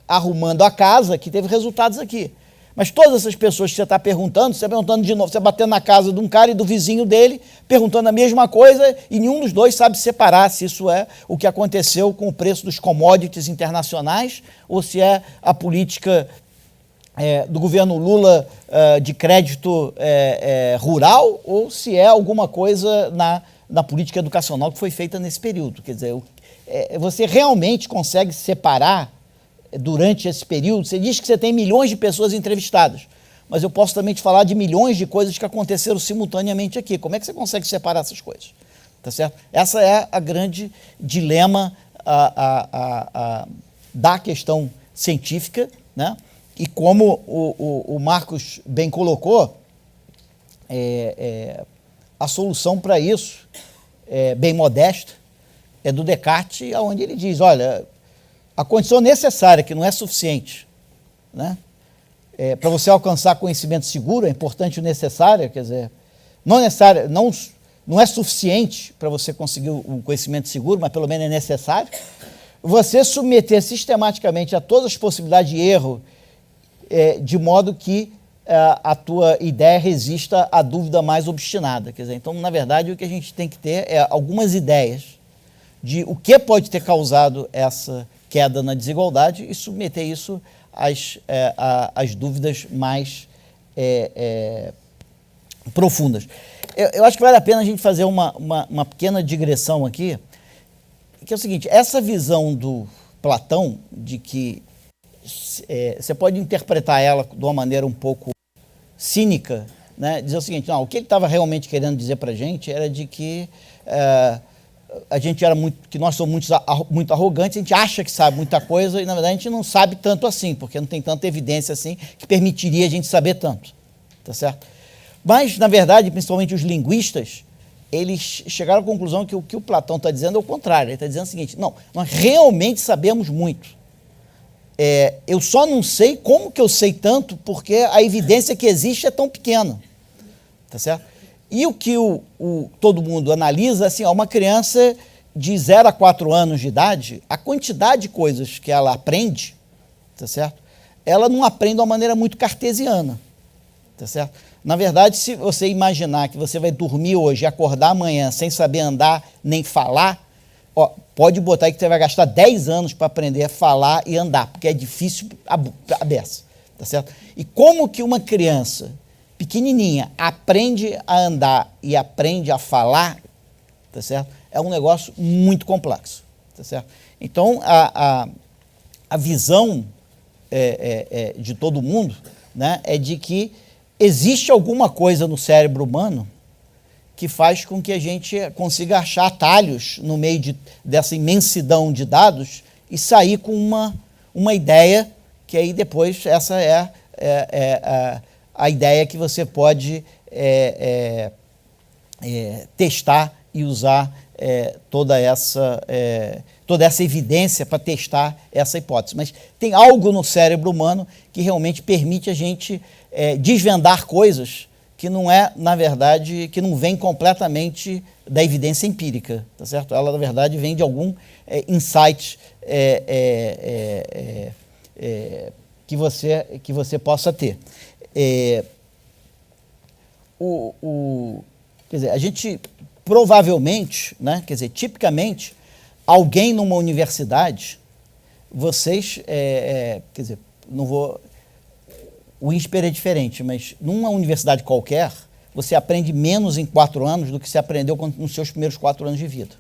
arrumando a casa que teve resultados aqui. Mas todas essas pessoas que você está perguntando de novo, você batendo na casa de um cara e do vizinho dele, perguntando a mesma coisa, e nenhum dos dois sabe separar se isso é o que aconteceu com o preço dos commodities internacionais ou se é a política do governo Lula de crédito rural ou se é alguma coisa na política educacional que foi feita nesse período. Quer dizer, você realmente consegue separar durante esse período? Você diz que você tem milhões de pessoas entrevistadas, mas eu posso também te falar de milhões de coisas que aconteceram simultaneamente aqui. Como é que você consegue separar essas coisas? Tá certo? Essa é a grande dilema da questão científica, né? E como o Marcos bem colocou, a solução para isso, bem modesta, é do Descartes, onde ele diz, olha, a condição necessária, que não é suficiente, né? Para você alcançar conhecimento seguro, é importante o necessário, quer dizer, não é suficiente para você conseguir um conhecimento seguro, mas pelo menos é necessário. Você submeter sistematicamente a todas as possibilidades de erro, de modo que a tua ideia resista à dúvida mais obstinada. Quer dizer, então, na verdade, o que a gente tem que ter é algumas ideias de o que pode ter causado essa queda na desigualdade e submeter isso às dúvidas mais profundas. Eu acho que vale a pena a gente fazer uma pequena digressão aqui, que é o seguinte, essa visão do Platão, de que você pode interpretar ela de uma maneira um pouco cínica, né? Dizer o seguinte, não, o que ele estava realmente querendo dizer para a gente era de que que nós somos muito arrogantes, a gente acha que sabe muita coisa e, na verdade, a gente não sabe tanto assim, porque não tem tanta evidência assim que permitiria a gente saber tanto, tá certo? Mas, na verdade, principalmente os linguistas, eles chegaram à conclusão que o que o Platão está dizendo é o contrário. Ele está dizendo o seguinte, não, nós realmente sabemos muito. Eu só não sei como que eu sei tanto, porque a evidência que existe é tão pequena, tá certo? E o que todo mundo analisa, assim, uma criança de 0 a 4 anos de idade, a quantidade de coisas que ela aprende, tá certo? Ela não aprende de uma maneira muito cartesiana, tá certo? Na verdade, se você imaginar que você vai dormir hoje e acordar amanhã sem saber andar nem falar, pode botar aí que você vai gastar 10 anos para aprender a falar e andar, porque é difícil a beça, tá certo? E como que uma criança pequenininha aprende a andar e aprende a falar, tá certo? É um negócio muito complexo, tá certo? Então, a visão de todo mundo, né, é de que existe alguma coisa no cérebro humano que faz com que a gente consiga achar atalhos no meio dessa imensidão de dados e sair com uma ideia que aí depois essa é a ideia que você pode testar e usar toda essa evidência para testar essa hipótese. Mas tem algo no cérebro humano que realmente permite a gente desvendar coisas que não na verdade, que não vem completamente da evidência empírica, tá certo? Ela, na verdade, vem de algum insight que você possa ter. Quer dizer, a gente provavelmente, né, quer dizer, tipicamente, alguém numa universidade, vocês, quer dizer, não vou... O INSPER é diferente, mas numa universidade qualquer, você aprende menos em 4 anos do que você aprendeu nos seus primeiros 4 anos de vida.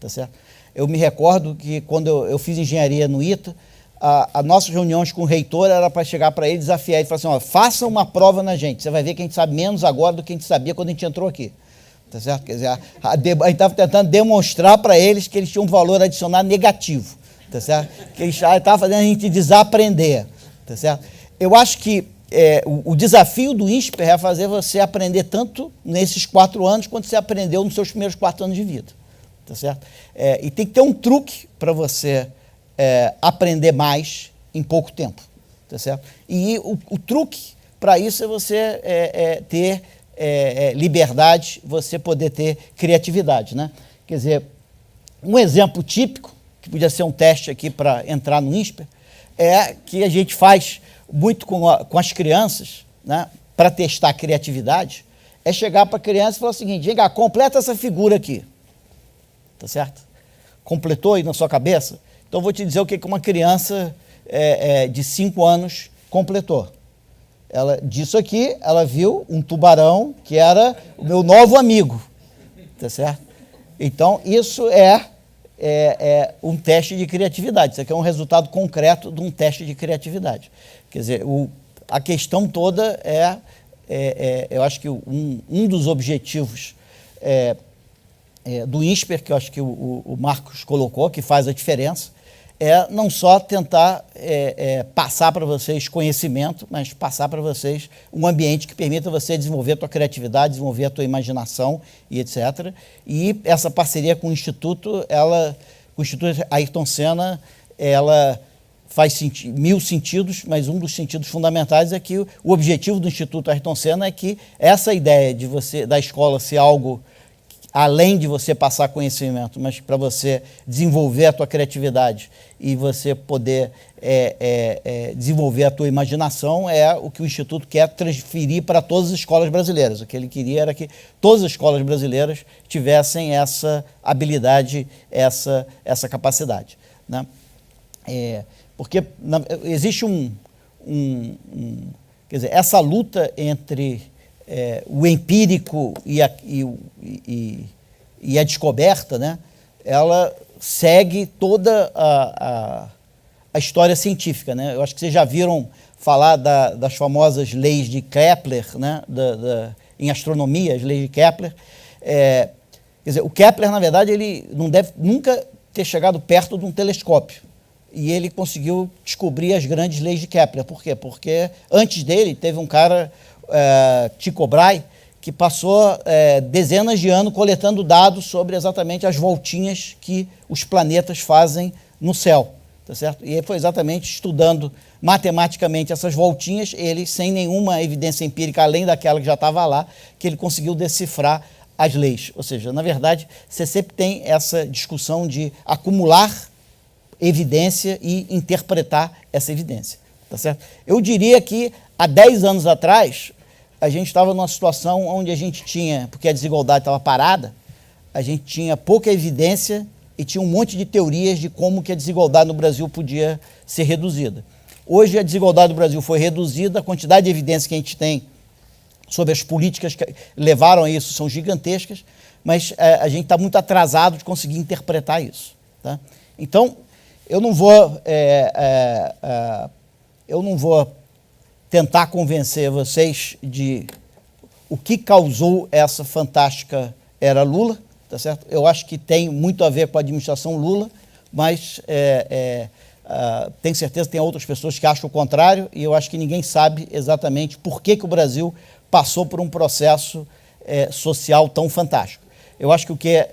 Tá certo? Eu me recordo que quando eu fiz engenharia no ITA, as nossas reuniões com o reitor era para chegar para ele, desafiar ele e falar assim, faça uma prova na gente, você vai ver que a gente sabe menos agora do que a gente sabia quando a gente entrou aqui. Tá certo? Quer dizer, a gente estava tentando demonstrar para eles que eles tinham um valor adicional negativo. Tá certo? Que eles estavam fazendo a gente desaprender. Tá certo? Eu acho que o desafio do INSPER é fazer você aprender tanto nesses 4 anos quanto você aprendeu nos seus primeiros 4 anos de vida. Tá certo? E tem que ter um truque para você aprender mais em pouco tempo. Tá certo? E o truque para isso é você ter liberdade, você poder ter criatividade. Né? Quer dizer, um exemplo típico, que podia ser um teste aqui para entrar no INSPER, é que a gente faz muito com as crianças, né, para testar a criatividade, é chegar para a criança e falar o seguinte: vem cá, completa essa figura aqui. Tá certo? Completou aí na sua cabeça? Então, eu vou te dizer o que uma criança de 5 anos completou. Disso aqui, ela viu um tubarão que era o meu novo amigo. Tá certo? Então, isso é um teste de criatividade. Isso aqui é um resultado concreto de um teste de criatividade. Quer dizer, a questão toda eu acho que um dos objetivos do INSPER, que eu acho que o Marcos colocou, que faz a diferença, é não só tentar passar para vocês conhecimento, mas passar para vocês um ambiente que permita você desenvolver a tua criatividade, desenvolver a tua imaginação e etc. E essa parceria com o Instituto, o Instituto Ayrton Senna, ela faz 1000 sentidos, mas um dos sentidos fundamentais é que o objetivo do Instituto Ayrton Senna é que essa ideia da escola ser algo além de você passar conhecimento, mas para você desenvolver a tua criatividade e você poder desenvolver a tua imaginação, é o que o Instituto quer transferir para todas as escolas brasileiras. O que ele queria era que todas as escolas brasileiras tivessem essa habilidade, essa capacidade, né? Porque existe quer dizer, essa luta entre o empírico e a descoberta, né, ela segue toda a história científica, né? Eu acho que vocês já viram falar das famosas leis de Kepler, né, em astronomia, as leis de Kepler. Quer dizer, o Kepler, na verdade, ele não deve nunca ter chegado perto de um telescópio. E ele conseguiu descobrir as grandes leis de Kepler. Por quê? Porque antes dele teve um cara, Tycho Brahe, que passou dezenas de anos coletando dados sobre exatamente as voltinhas que os planetas fazem no céu. Tá certo? E ele foi exatamente estudando matematicamente essas voltinhas, ele, sem nenhuma evidência empírica, além daquela que já estava lá, que ele conseguiu decifrar as leis. Ou seja, na verdade, você sempre tem essa discussão de acumular evidência e interpretar essa evidência. Tá certo? Eu diria que há 10 anos atrás, a gente estava numa situação onde a gente tinha, porque a desigualdade estava parada, a gente tinha pouca evidência e tinha um monte de teorias de como que a desigualdade no Brasil podia ser reduzida. Hoje a desigualdade do Brasil foi reduzida, a quantidade de evidência que a gente tem sobre as políticas que levaram a isso são gigantescas, mas a gente está muito atrasado de conseguir interpretar isso. Tá? Então, eu não vou tentar convencer vocês de o que causou essa fantástica era Lula, tá certo? Eu acho que tem muito a ver com a administração Lula, mas tenho certeza que tem outras pessoas que acham o contrário, e eu acho que ninguém sabe exatamente por que o Brasil passou por um processo social tão fantástico. Eu acho que o que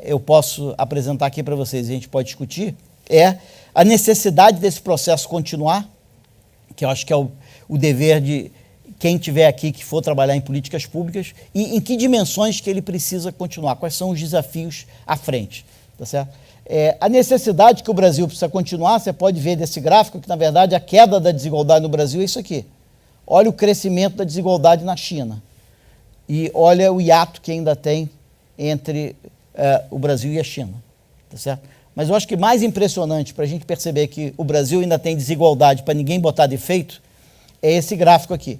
eu posso apresentar aqui para vocês, e a gente pode discutir, é a necessidade desse processo continuar, que eu acho que é o dever de quem estiver aqui que for trabalhar em políticas públicas, e em que dimensões que ele precisa continuar, quais são os desafios à frente. Tá certo? A necessidade que o Brasil precisa continuar, você pode ver desse gráfico que, na verdade, a queda da desigualdade no Brasil é isso aqui. Olha o crescimento da desigualdade na China. E olha o hiato que ainda tem entre o Brasil e a China. Tá certo? Mas eu acho que mais impressionante para a gente perceber que o Brasil ainda tem desigualdade para ninguém botar defeito é esse gráfico aqui.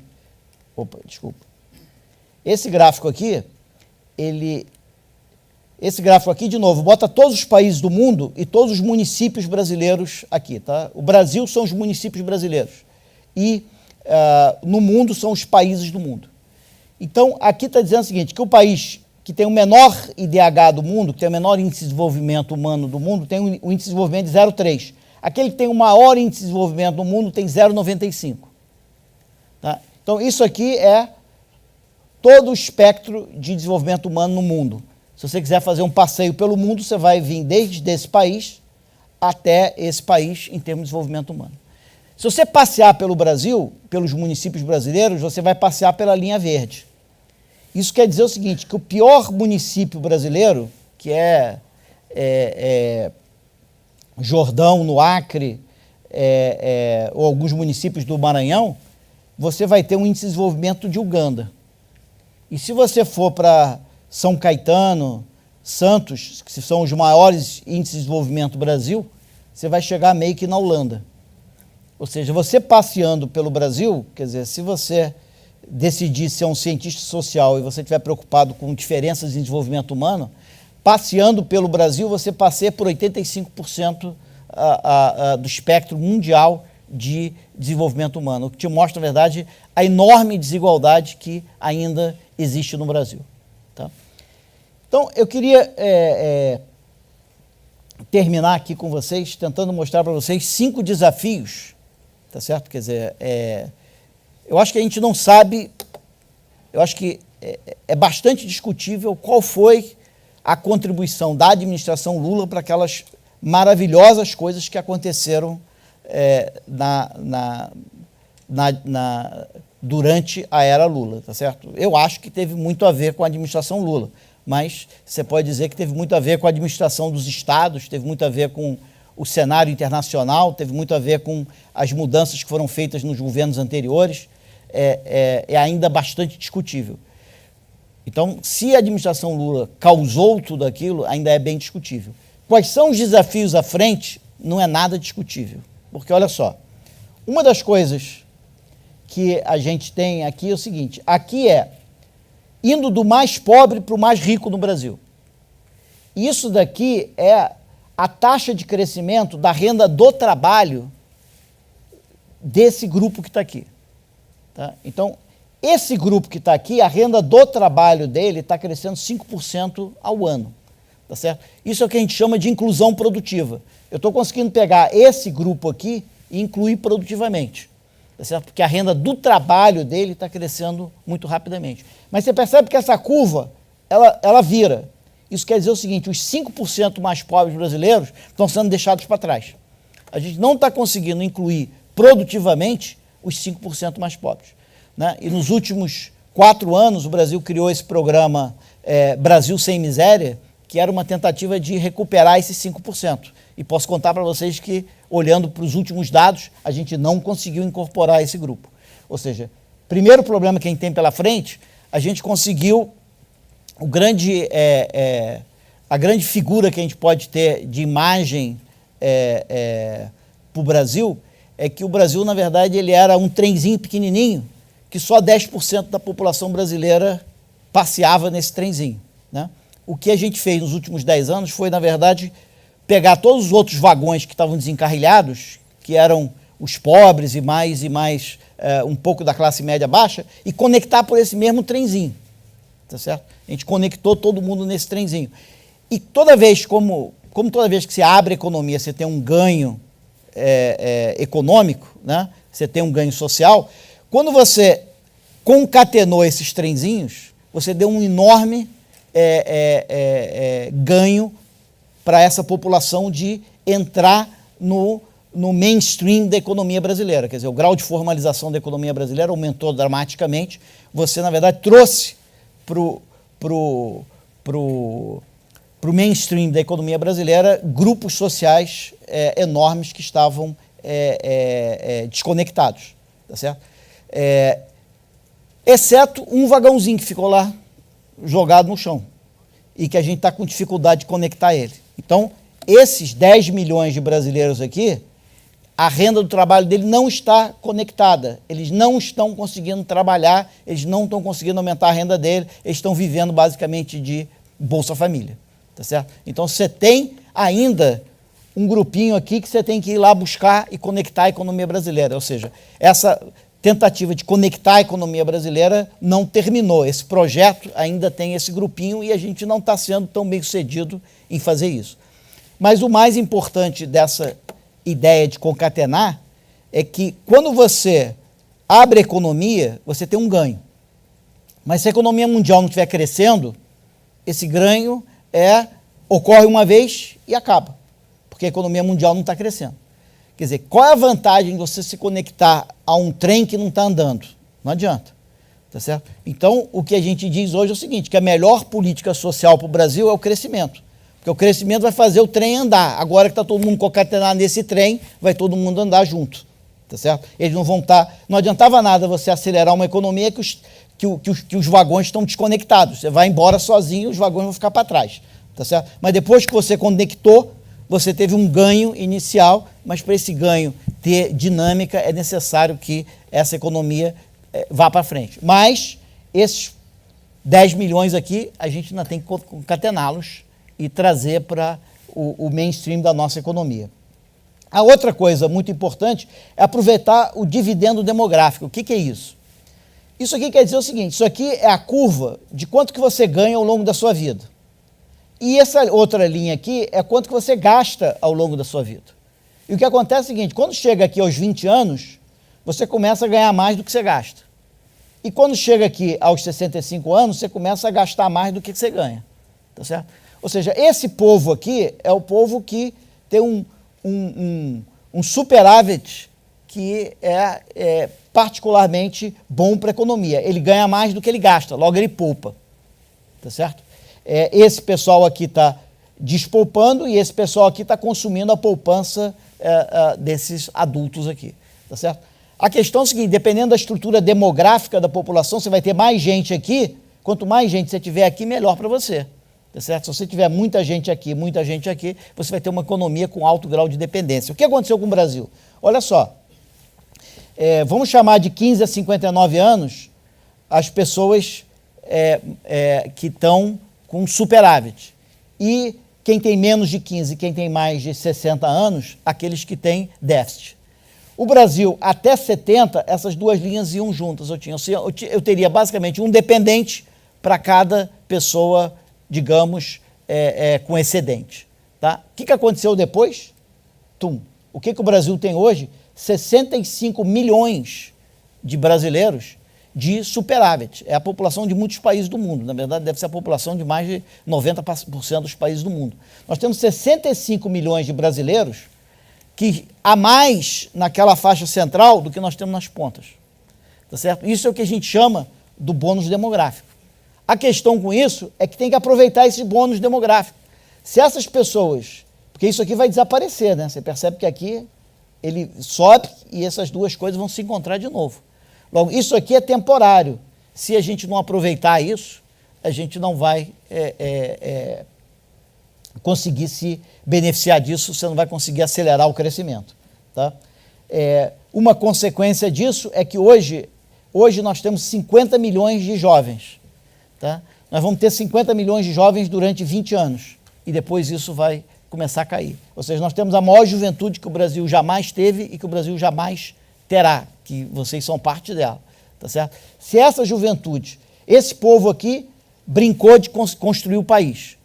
Opa, desculpa. Esse gráfico aqui, esse gráfico aqui, de novo, bota todos os países do mundo e todos os municípios brasileiros aqui. Tá? O Brasil são os municípios brasileiros. E no mundo são os países do mundo. Então, aqui está dizendo o seguinte, que o país que tem o menor IDH do mundo, que tem o menor índice de desenvolvimento humano do mundo, tem um índice de desenvolvimento de 0,3. Aquele que tem o maior índice de desenvolvimento do mundo tem 0,95. Tá? Então, isso aqui é todo o espectro de desenvolvimento humano no mundo. Se você quiser fazer um passeio pelo mundo, você vai vir desde esse país até esse país em termos de desenvolvimento humano. Se você passear pelo Brasil, pelos municípios brasileiros, você vai passear pela linha verde. Isso quer dizer o seguinte, que o pior município brasileiro, que é Jordão, no Acre, ou alguns municípios do Maranhão, você vai ter um índice de desenvolvimento de Uganda. E se você for para São Caetano, Santos, que são os maiores índices de desenvolvimento do Brasil, você vai chegar meio que na Holanda. Ou seja, você passeando pelo Brasil, quer dizer, se você decidir ser um cientista social e você estiver preocupado com diferenças em desenvolvimento humano, passeando pelo Brasil, você passeia por 85% do espectro mundial de desenvolvimento humano, o que te mostra, na verdade, a enorme desigualdade que ainda existe no Brasil. Tá? Então, eu queria terminar aqui com vocês, tentando mostrar para vocês 5 desafios, tá certo? Quer dizer, eu acho que a gente não sabe, eu acho que é bastante discutível qual foi a contribuição da administração Lula para aquelas maravilhosas coisas que aconteceram durante a era Lula, tá certo? Eu acho que teve muito a ver com a administração Lula, mas você pode dizer que teve muito a ver com a administração dos estados, teve muito a ver com o cenário internacional, teve muito a ver com as mudanças que foram feitas nos governos anteriores, é ainda bastante discutível. Então, se a administração Lula causou tudo aquilo, ainda é bem discutível. Quais são os desafios à frente? Não é nada discutível. Porque, olha só, uma das coisas que a gente tem aqui é o seguinte, aqui indo do mais pobre para o mais rico no Brasil. Isso daqui é a taxa de crescimento da renda do trabalho desse grupo que está aqui. Tá? Então, esse grupo que está aqui, a renda do trabalho dele está crescendo 5% ao ano. Tá certo? Isso é o que a gente chama de inclusão produtiva. Eu estou conseguindo pegar esse grupo aqui e incluir produtivamente. Tá certo? Porque a renda do trabalho dele está crescendo muito rapidamente. Mas você percebe que essa curva, ela vira. Isso quer dizer o seguinte, os 5% mais pobres brasileiros estão sendo deixados para trás. A gente não está conseguindo incluir produtivamente os 5% mais pobres. Né? E nos últimos 4 anos, o Brasil criou esse programa Brasil Sem Miséria, que era uma tentativa de recuperar esses 5%. E posso contar para vocês que, olhando para os últimos dados, a gente não conseguiu incorporar esse grupo. Ou seja, primeiro problema que a gente tem pela frente, a gente conseguiu a grande figura que a gente pode ter de imagem para o Brasil, é que o Brasil, na verdade, ele era um trenzinho pequenininho, que só 10% da população brasileira passeava nesse trenzinho, né? O que a gente fez nos últimos 10 anos foi, na verdade, pegar todos os outros vagões que estavam desencarrilhados, que eram os pobres e mais um pouco da classe média baixa, e conectar por esse mesmo trenzinho, tá certo? A gente conectou todo mundo nesse trenzinho. E toda vez, como toda vez que você abre a economia, você tem um ganho econômico, né? Você tem um ganho social, quando você concatenou esses trenzinhos, você deu um enorme ganho para essa população de entrar no mainstream da economia brasileira. Quer dizer, o grau de formalização da economia brasileira aumentou dramaticamente. Você, na verdade, trouxe pro mainstream da economia brasileira grupos sociais enormes que estavam desconectados. Tá certo? Exceto um vagãozinho que ficou lá jogado no chão e que a gente está com dificuldade de conectar ele. Então, esses 10 milhões de brasileiros aqui, a renda do trabalho dele não está conectada, eles não estão conseguindo trabalhar, eles não estão conseguindo aumentar a renda dele, eles estão vivendo basicamente de Bolsa Família, tá certo? Então, você tem ainda um grupinho aqui que você tem que ir lá buscar e conectar a economia brasileira, ou seja, essa tentativa de conectar a economia brasileira não terminou. Esse projeto ainda tem esse grupinho e a gente não está sendo tão bem sucedido em fazer isso. Mas o mais importante dessa ideia de concatenar é que quando você abre a economia, você tem um ganho. Mas se a economia mundial não estiver crescendo, esse ganho ocorre uma vez e acaba, porque a economia mundial não está crescendo. Quer dizer, qual é a vantagem de você se conectar a um trem que não está andando? Não adianta. Tá certo? Então, o que a gente diz hoje é o seguinte, que a melhor política social para o Brasil é o crescimento. Porque o crescimento vai fazer o trem andar. Agora que está todo mundo concatenado nesse trem, vai todo mundo andar junto. Tá certo? Eles não vão estar... Não adiantava nada você acelerar uma economia que os vagões estão desconectados. Você vai embora sozinho, os vagões vão ficar para trás. Tá certo? Mas depois que você conectou, você teve um ganho inicial, mas para esse ganho ter dinâmica é necessário que essa economia vá para frente. Mas esses 10 milhões aqui, a gente ainda tem que concatená-los e trazer para o mainstream da nossa economia. A outra coisa muito importante é aproveitar o dividendo demográfico. O que é isso? Isso aqui quer dizer o seguinte, isso aqui é a curva de quanto que você ganha ao longo da sua vida. E essa outra linha aqui é quanto que você gasta ao longo da sua vida. E o que acontece é o seguinte, quando chega aqui aos 20 anos, você começa a ganhar mais do que você gasta. E quando chega aqui aos 65 anos, você começa a gastar mais do que você ganha. Tá certo? Ou seja, esse povo aqui é o povo que tem um superávit que é particularmente bom para a economia. Ele ganha mais do que ele gasta, logo ele poupa. Tá certo? Esse pessoal aqui está despoupando e esse pessoal aqui está consumindo a poupança desses adultos aqui. Tá certo? A questão é a seguinte, dependendo da estrutura demográfica da população, você vai ter mais gente aqui, quanto mais gente você tiver aqui, melhor para você. Tá certo? Se você tiver muita gente aqui, você vai ter uma economia com alto grau de dependência. O que aconteceu com o Brasil? Olha só, vamos chamar de 15 a 59 anos as pessoas que estão com superávit. E quem tem menos de 15, quem tem mais de 60 anos, aqueles que têm déficit. O Brasil, até 70, essas duas linhas iam juntas. Eu teria basicamente um dependente para cada pessoa, digamos, com excedente. Tá? O que aconteceu depois? O que o Brasil tem hoje? 65 milhões de brasileiros de superávit. É a população de muitos países do mundo. Na verdade, deve ser a população de mais de 90% dos países do mundo. Nós temos 65 milhões de brasileiros que há mais naquela faixa central do que nós temos nas pontas. Tá certo? Isso é o que a gente chama do bônus demográfico. A questão com isso é que tem que aproveitar esse bônus demográfico. Se essas pessoas... Porque isso aqui vai desaparecer, né? Você percebe que aqui ele sobe e essas duas coisas vão se encontrar de novo. Logo, isso aqui é temporário. Se a gente não aproveitar isso, a gente não vai conseguir se beneficiar disso, você não vai conseguir acelerar o crescimento. Tá? Uma consequência disso é que hoje nós temos 50 milhões de jovens. Tá? Nós vamos ter 50 milhões de jovens durante 20 anos e depois isso vai começar a cair. Ou seja, nós temos a maior juventude que o Brasil jamais teve e que o Brasil jamais terá, que vocês são parte dela. Tá certo? Se essa juventude, esse povo aqui brincou de construir o país,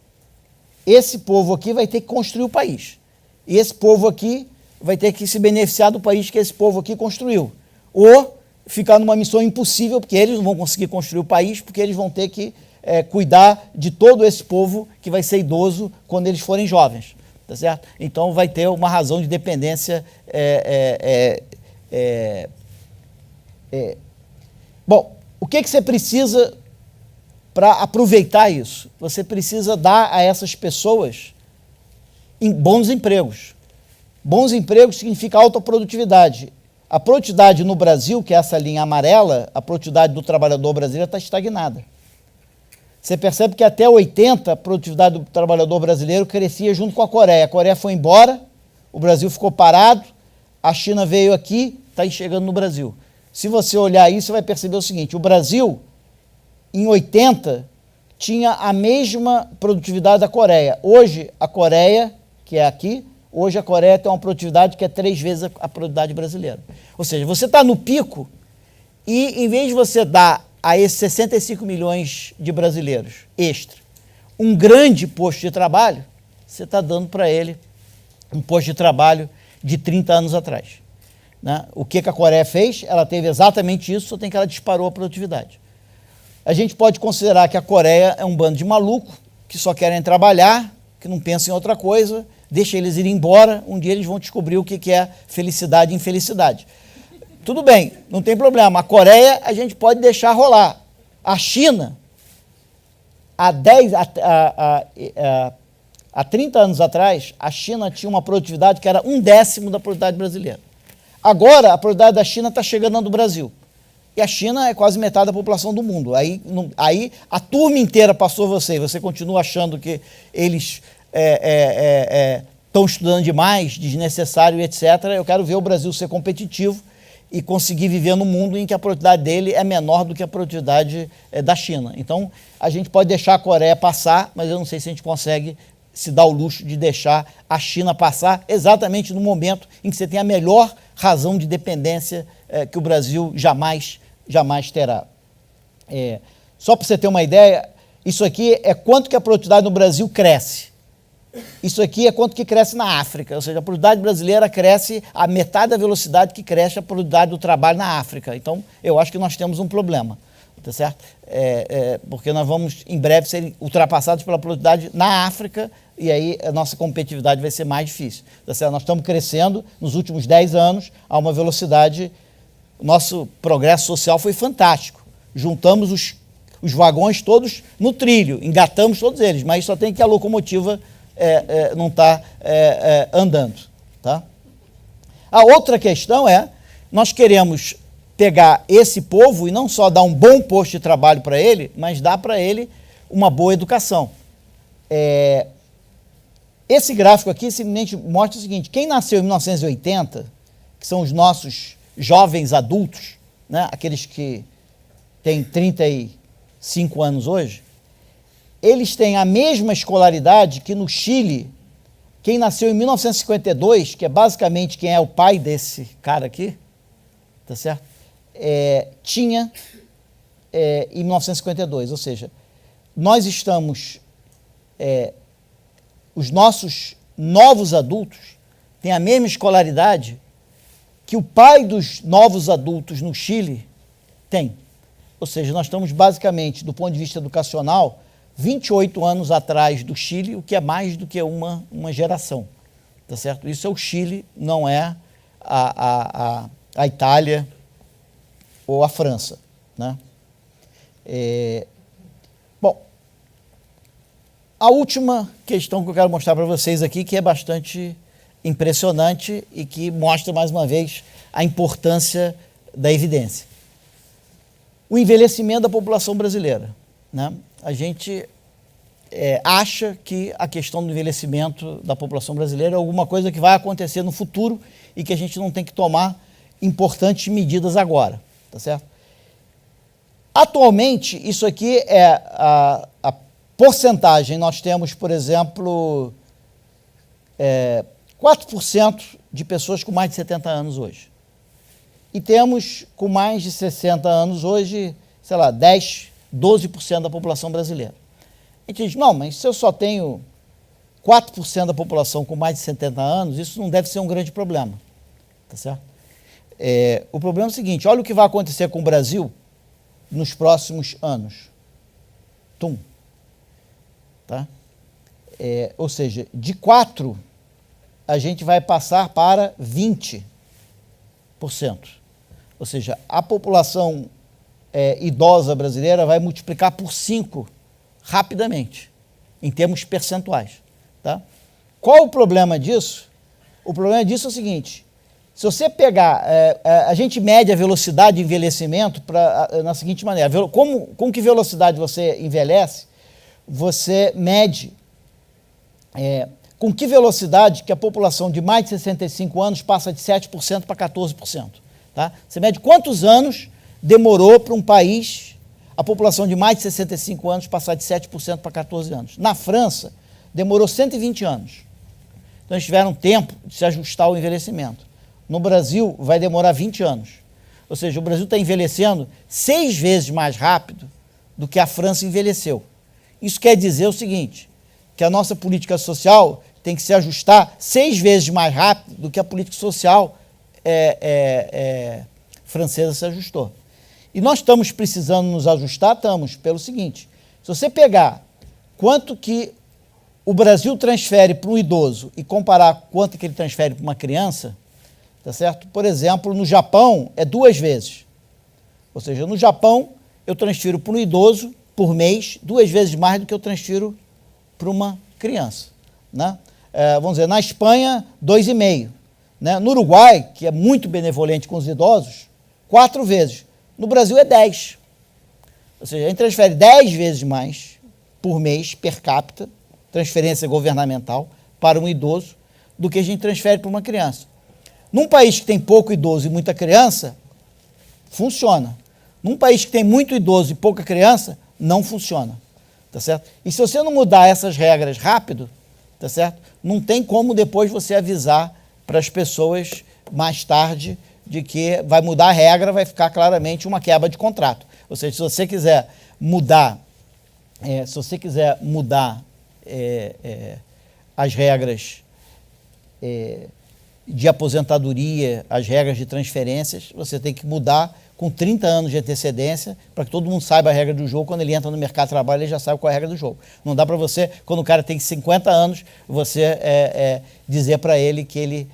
esse povo aqui vai ter que construir o país. E esse povo aqui vai ter que se beneficiar do país que esse povo aqui construiu. Ou ficar numa missão impossível, porque eles não vão conseguir construir o país, porque eles vão ter que cuidar de todo esse povo que vai ser idoso quando eles forem jovens. Tá certo? Então vai ter uma razão de dependência. Bom, o que você precisa para aproveitar isso? Você precisa dar a essas pessoas bons empregos. Bons empregos significa alta produtividade. A produtividade no Brasil, que é essa linha amarela, a produtividade do trabalhador brasileiro está estagnada. Você percebe que até 80, a produtividade do trabalhador brasileiro crescia junto com a Coreia. A Coreia foi embora, o Brasil ficou parado, a China veio aqui, está chegando no Brasil. Se você olhar isso, você vai perceber o seguinte, o Brasil, em 80, tinha a mesma produtividade da Coreia. Hoje, a Coreia, que é aqui, hoje a Coreia tem uma produtividade que é 3 vezes a produtividade brasileira. Ou seja, você está no pico e, em vez de você dar a esses 65 milhões de brasileiros extra um grande posto de trabalho, você está dando para ele um posto de trabalho de 30 anos atrás. Né? O que a Coreia fez? Ela teve exatamente isso, só tem que ela disparou a produtividade. A gente pode considerar que a Coreia é um bando de maluco, que só querem trabalhar, que não pensam em outra coisa, deixa eles irem embora, um dia eles vão descobrir o que é felicidade e infelicidade. Tudo bem, não tem problema. A Coreia a gente pode deixar rolar. A China, há Há 30 anos atrás, a China tinha uma produtividade que era 1/10 da produtividade brasileira. Agora, a produtividade da China está chegando no Brasil. E a China é quase metade da população do mundo. Aí a turma inteira passou você, e você continua achando que eles estão estudando demais, desnecessário, etc. Eu quero ver o Brasil ser competitivo e conseguir viver num mundo em que a produtividade dele é menor do que a produtividade da China. Então, a gente pode deixar a Coreia passar, mas eu não sei se a gente consegue se dar o luxo de deixar a China passar exatamente no momento em que você tem a melhor razão de dependência que o Brasil jamais terá. Só para você ter uma ideia, isso aqui é quanto que a produtividade no Brasil cresce. Isso aqui é quanto que cresce na África, ou seja, a produtividade brasileira cresce a metade da velocidade que cresce a produtividade do trabalho na África. Então, eu acho que nós temos um problema, tá certo? Porque nós vamos, em breve, ser ultrapassados pela produtividade na África, e aí a nossa competitividade vai ser mais difícil. Tá certo? Nós estamos crescendo, nos últimos 10 anos, a uma velocidade. O nosso progresso social foi fantástico. Juntamos os vagões todos no trilho, engatamos todos eles, mas só tem que a locomotiva não está andando. Tá? A outra questão é, nós queremos pegar esse povo e não só dar um bom posto de trabalho para ele, mas dar para ele uma boa educação. Esse gráfico aqui simplesmente mostra o seguinte: quem nasceu em 1980, que são os nossos jovens adultos, né, aqueles que têm 35 anos hoje, eles têm a mesma escolaridade que no Chile, quem nasceu em 1952, que é basicamente quem é o pai desse cara aqui, tá certo? Tinha em 1952, ou seja, nós estamos, os nossos novos adultos têm a mesma escolaridade que o pai dos novos adultos no Chile tem. Ou seja, nós estamos basicamente, do ponto de vista educacional, 28 anos atrás do Chile, o que é mais do que uma geração. Tá certo? Isso é o Chile, não é a Itália ou a França. Né? Bom, a última questão que eu quero mostrar para vocês aqui, que é bastante impressionante e que mostra, mais uma vez, a importância da evidência. O envelhecimento da população brasileira. Né? A gente acha que a questão do envelhecimento da população brasileira é alguma coisa que vai acontecer no futuro e que a gente não tem que tomar importantes medidas agora. Tá certo? Atualmente, isso aqui é a porcentagem. Nós temos, por exemplo, 4% de pessoas com mais de 70 anos hoje. E temos, com mais de 60 anos hoje, sei lá, 10%, 12% da população brasileira. A gente diz, não, mas se eu só tenho 4% da população com mais de 70 anos, isso não deve ser um grande problema. Tá certo? O problema é o seguinte: olha o que vai acontecer com o Brasil nos próximos anos. Tá? Ou seja, de 4%, a gente vai passar para 20%. Ou seja, a população idosa brasileira vai multiplicar por 5 rapidamente, em termos percentuais. Tá? Qual o problema disso? O problema disso é o seguinte: se você pegar, a gente mede a velocidade de envelhecimento na seguinte maneira: com que velocidade você envelhece, você mede com que velocidade que a população de mais de 65 anos passa de 7% para 14%. Tá? Você mede quantos anos demorou para um país, a população de mais de 65 anos, passar de 7% para 14 anos. Na França, demorou 120 anos. Então, eles tiveram tempo de se ajustar ao envelhecimento. No Brasil, vai demorar 20 anos. Ou seja, o Brasil está envelhecendo 6 vezes mais rápido do que a França envelheceu. Isso quer dizer o seguinte: que a nossa política social tem que se ajustar 6 vezes mais rápido do que a política social francesa se ajustou. E nós estamos precisando nos ajustar, pelo seguinte: se você pegar quanto que o Brasil transfere para um idoso e comparar quanto que ele transfere para uma criança, tá certo? Por exemplo, no Japão é 2 vezes. Ou seja, no Japão eu transfiro para um idoso por mês 2 vezes mais do que eu transfiro para uma criança. né? Vamos dizer, na Espanha, 2,5. Né? No Uruguai, que é muito benevolente com os idosos, 4 vezes. No Brasil é 10. Ou seja, a gente transfere 10 vezes mais por mês, per capita, transferência governamental, para um idoso, do que a gente transfere para uma criança. Num país que tem pouco idoso e muita criança, funciona. Num país que tem muito idoso e pouca criança, não funciona. Tá certo? E se você não mudar essas regras rápido, tá certo? Não tem como depois você avisar para as pessoas mais tarde de que vai mudar a regra, vai ficar claramente uma quebra de contrato. Ou seja, se você quiser mudar, as regras de aposentadoria, as regras de transferências, você tem que mudar com 30 anos de antecedência, para que todo mundo saiba a regra do jogo. Quando ele entra no mercado de trabalho, ele já sabe qual é a regra do jogo. Não dá para você, quando o cara tem 50 anos, você dizer para ele que ele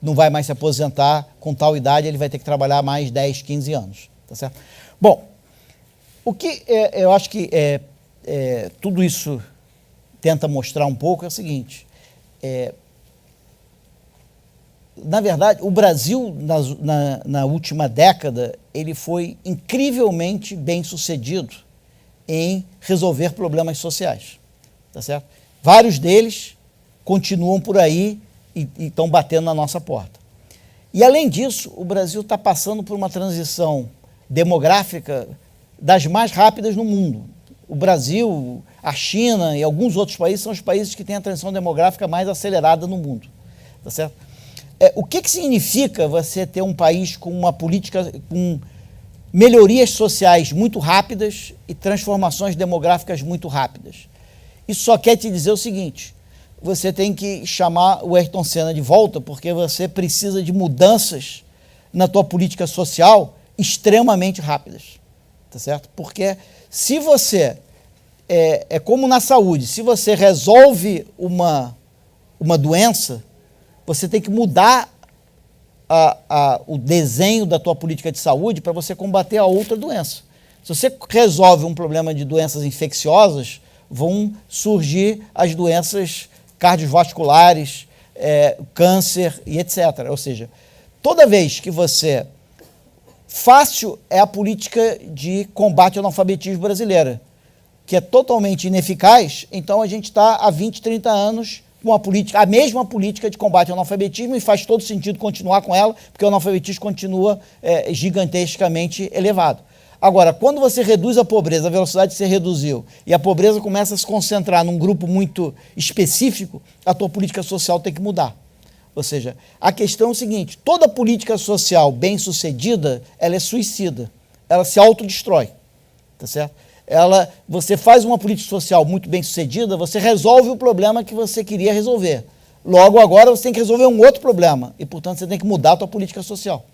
não vai mais se aposentar com tal idade, ele vai ter que trabalhar mais 10, 15 anos. Tá certo? Bom, o que eu acho que tudo isso tenta mostrar um pouco é o seguinte: na verdade, o Brasil, na última década, ele foi incrivelmente bem sucedido em resolver problemas sociais. Tá certo? Vários deles continuam por aí e estão batendo na nossa porta. E, além disso, o Brasil está passando por uma transição demográfica das mais rápidas no mundo. O Brasil, a China e alguns outros países são os países que têm a transição demográfica mais acelerada no mundo. Tá certo? O que significa você ter um país com uma política, com melhorias sociais muito rápidas e transformações demográficas muito rápidas? Isso só quer te dizer o seguinte: você tem que chamar o Ayrton Senna de volta, porque você precisa de mudanças na tua política social extremamente rápidas. Tá certo? Porque se você, é como na saúde, se você resolve uma doença, você tem que mudar o desenho da tua política de saúde para você combater a outra doença. Se você resolve um problema de doenças infecciosas, vão surgir as doenças cardiovasculares, câncer e etc. Ou seja, toda vez que você... Fácil é a política de combate ao analfabetismo brasileira, que é totalmente ineficaz. Então a gente está há 20, 30 anos com a mesma política de combate ao analfabetismo, e faz todo sentido continuar com ela, porque o analfabetismo continua gigantescamente elevado. Agora, quando você reduz a pobreza, a velocidade que você reduziu, e a pobreza começa a se concentrar num grupo muito específico, a tua política social tem que mudar. Ou seja, a questão é o seguinte: toda política social bem-sucedida, ela é suicida, ela se autodestrói, tá certo? Você faz uma política social muito bem-sucedida, você resolve o problema que você queria resolver. Logo, agora você tem que resolver um outro problema, e, portanto, você tem que mudar a sua política social.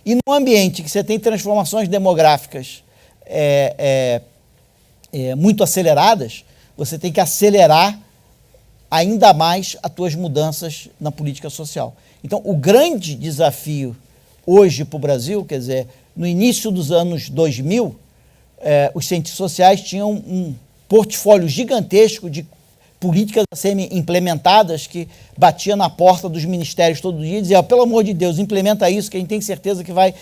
E num ambiente que você tem transformações demográficas muito aceleradas, você tem que acelerar ainda mais as tuas mudanças na política social. Então, o grande desafio hoje para o Brasil, quer dizer, no início dos anos 2000, os cientistas sociais tinham um portfólio gigantesco de políticas a serem implementadas, que batia na porta dos ministérios todo dia e dizia: pelo amor de Deus, implementa isso, que a gente tem certeza que vai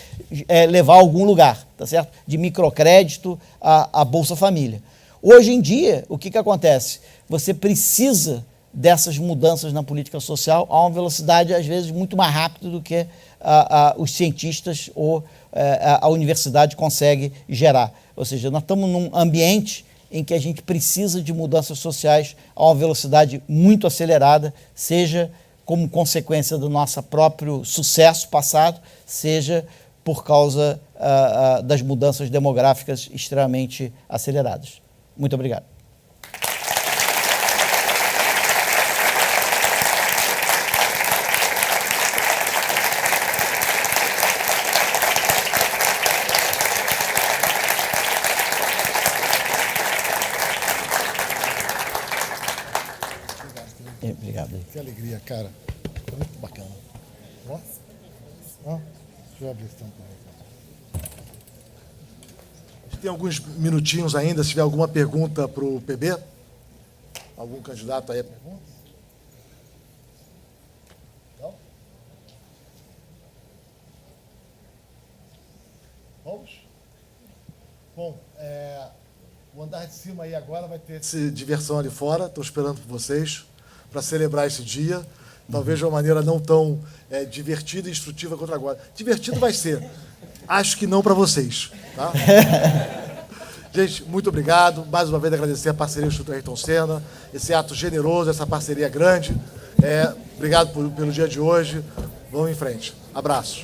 levar a algum lugar, tá certo? De microcrédito a Bolsa Família. Hoje em dia, o que acontece? Você precisa dessas mudanças na política social a uma velocidade, às vezes, muito mais rápida do que os cientistas ou a universidade consegue gerar. Ou seja, nós estamos num ambiente em que a gente precisa de mudanças sociais a uma velocidade muito acelerada, seja como consequência do nosso próprio sucesso passado, seja por causa das mudanças demográficas extremamente aceleradas. Muito obrigado. Obrigado. Que alegria, cara. Muito bacana. Ó. Deixa eu abrir esse tampo. A gente tem alguns minutinhos ainda, se tiver alguma pergunta para o PB. Algum candidato aí a pergunta? Não? Vamos? Bom, o andar de cima aí agora vai ter diversão ali fora. Estou esperando por vocês para celebrar esse dia. Talvez de uma maneira não tão divertida e instrutiva quanto agora. Divertido vai ser. Acho que não para vocês. Tá? Gente, muito obrigado. Mais uma vez agradecer a parceria do Instituto Ayrton Senna, esse ato generoso, essa parceria grande. Obrigado pelo dia de hoje. Vamos em frente. Abraço.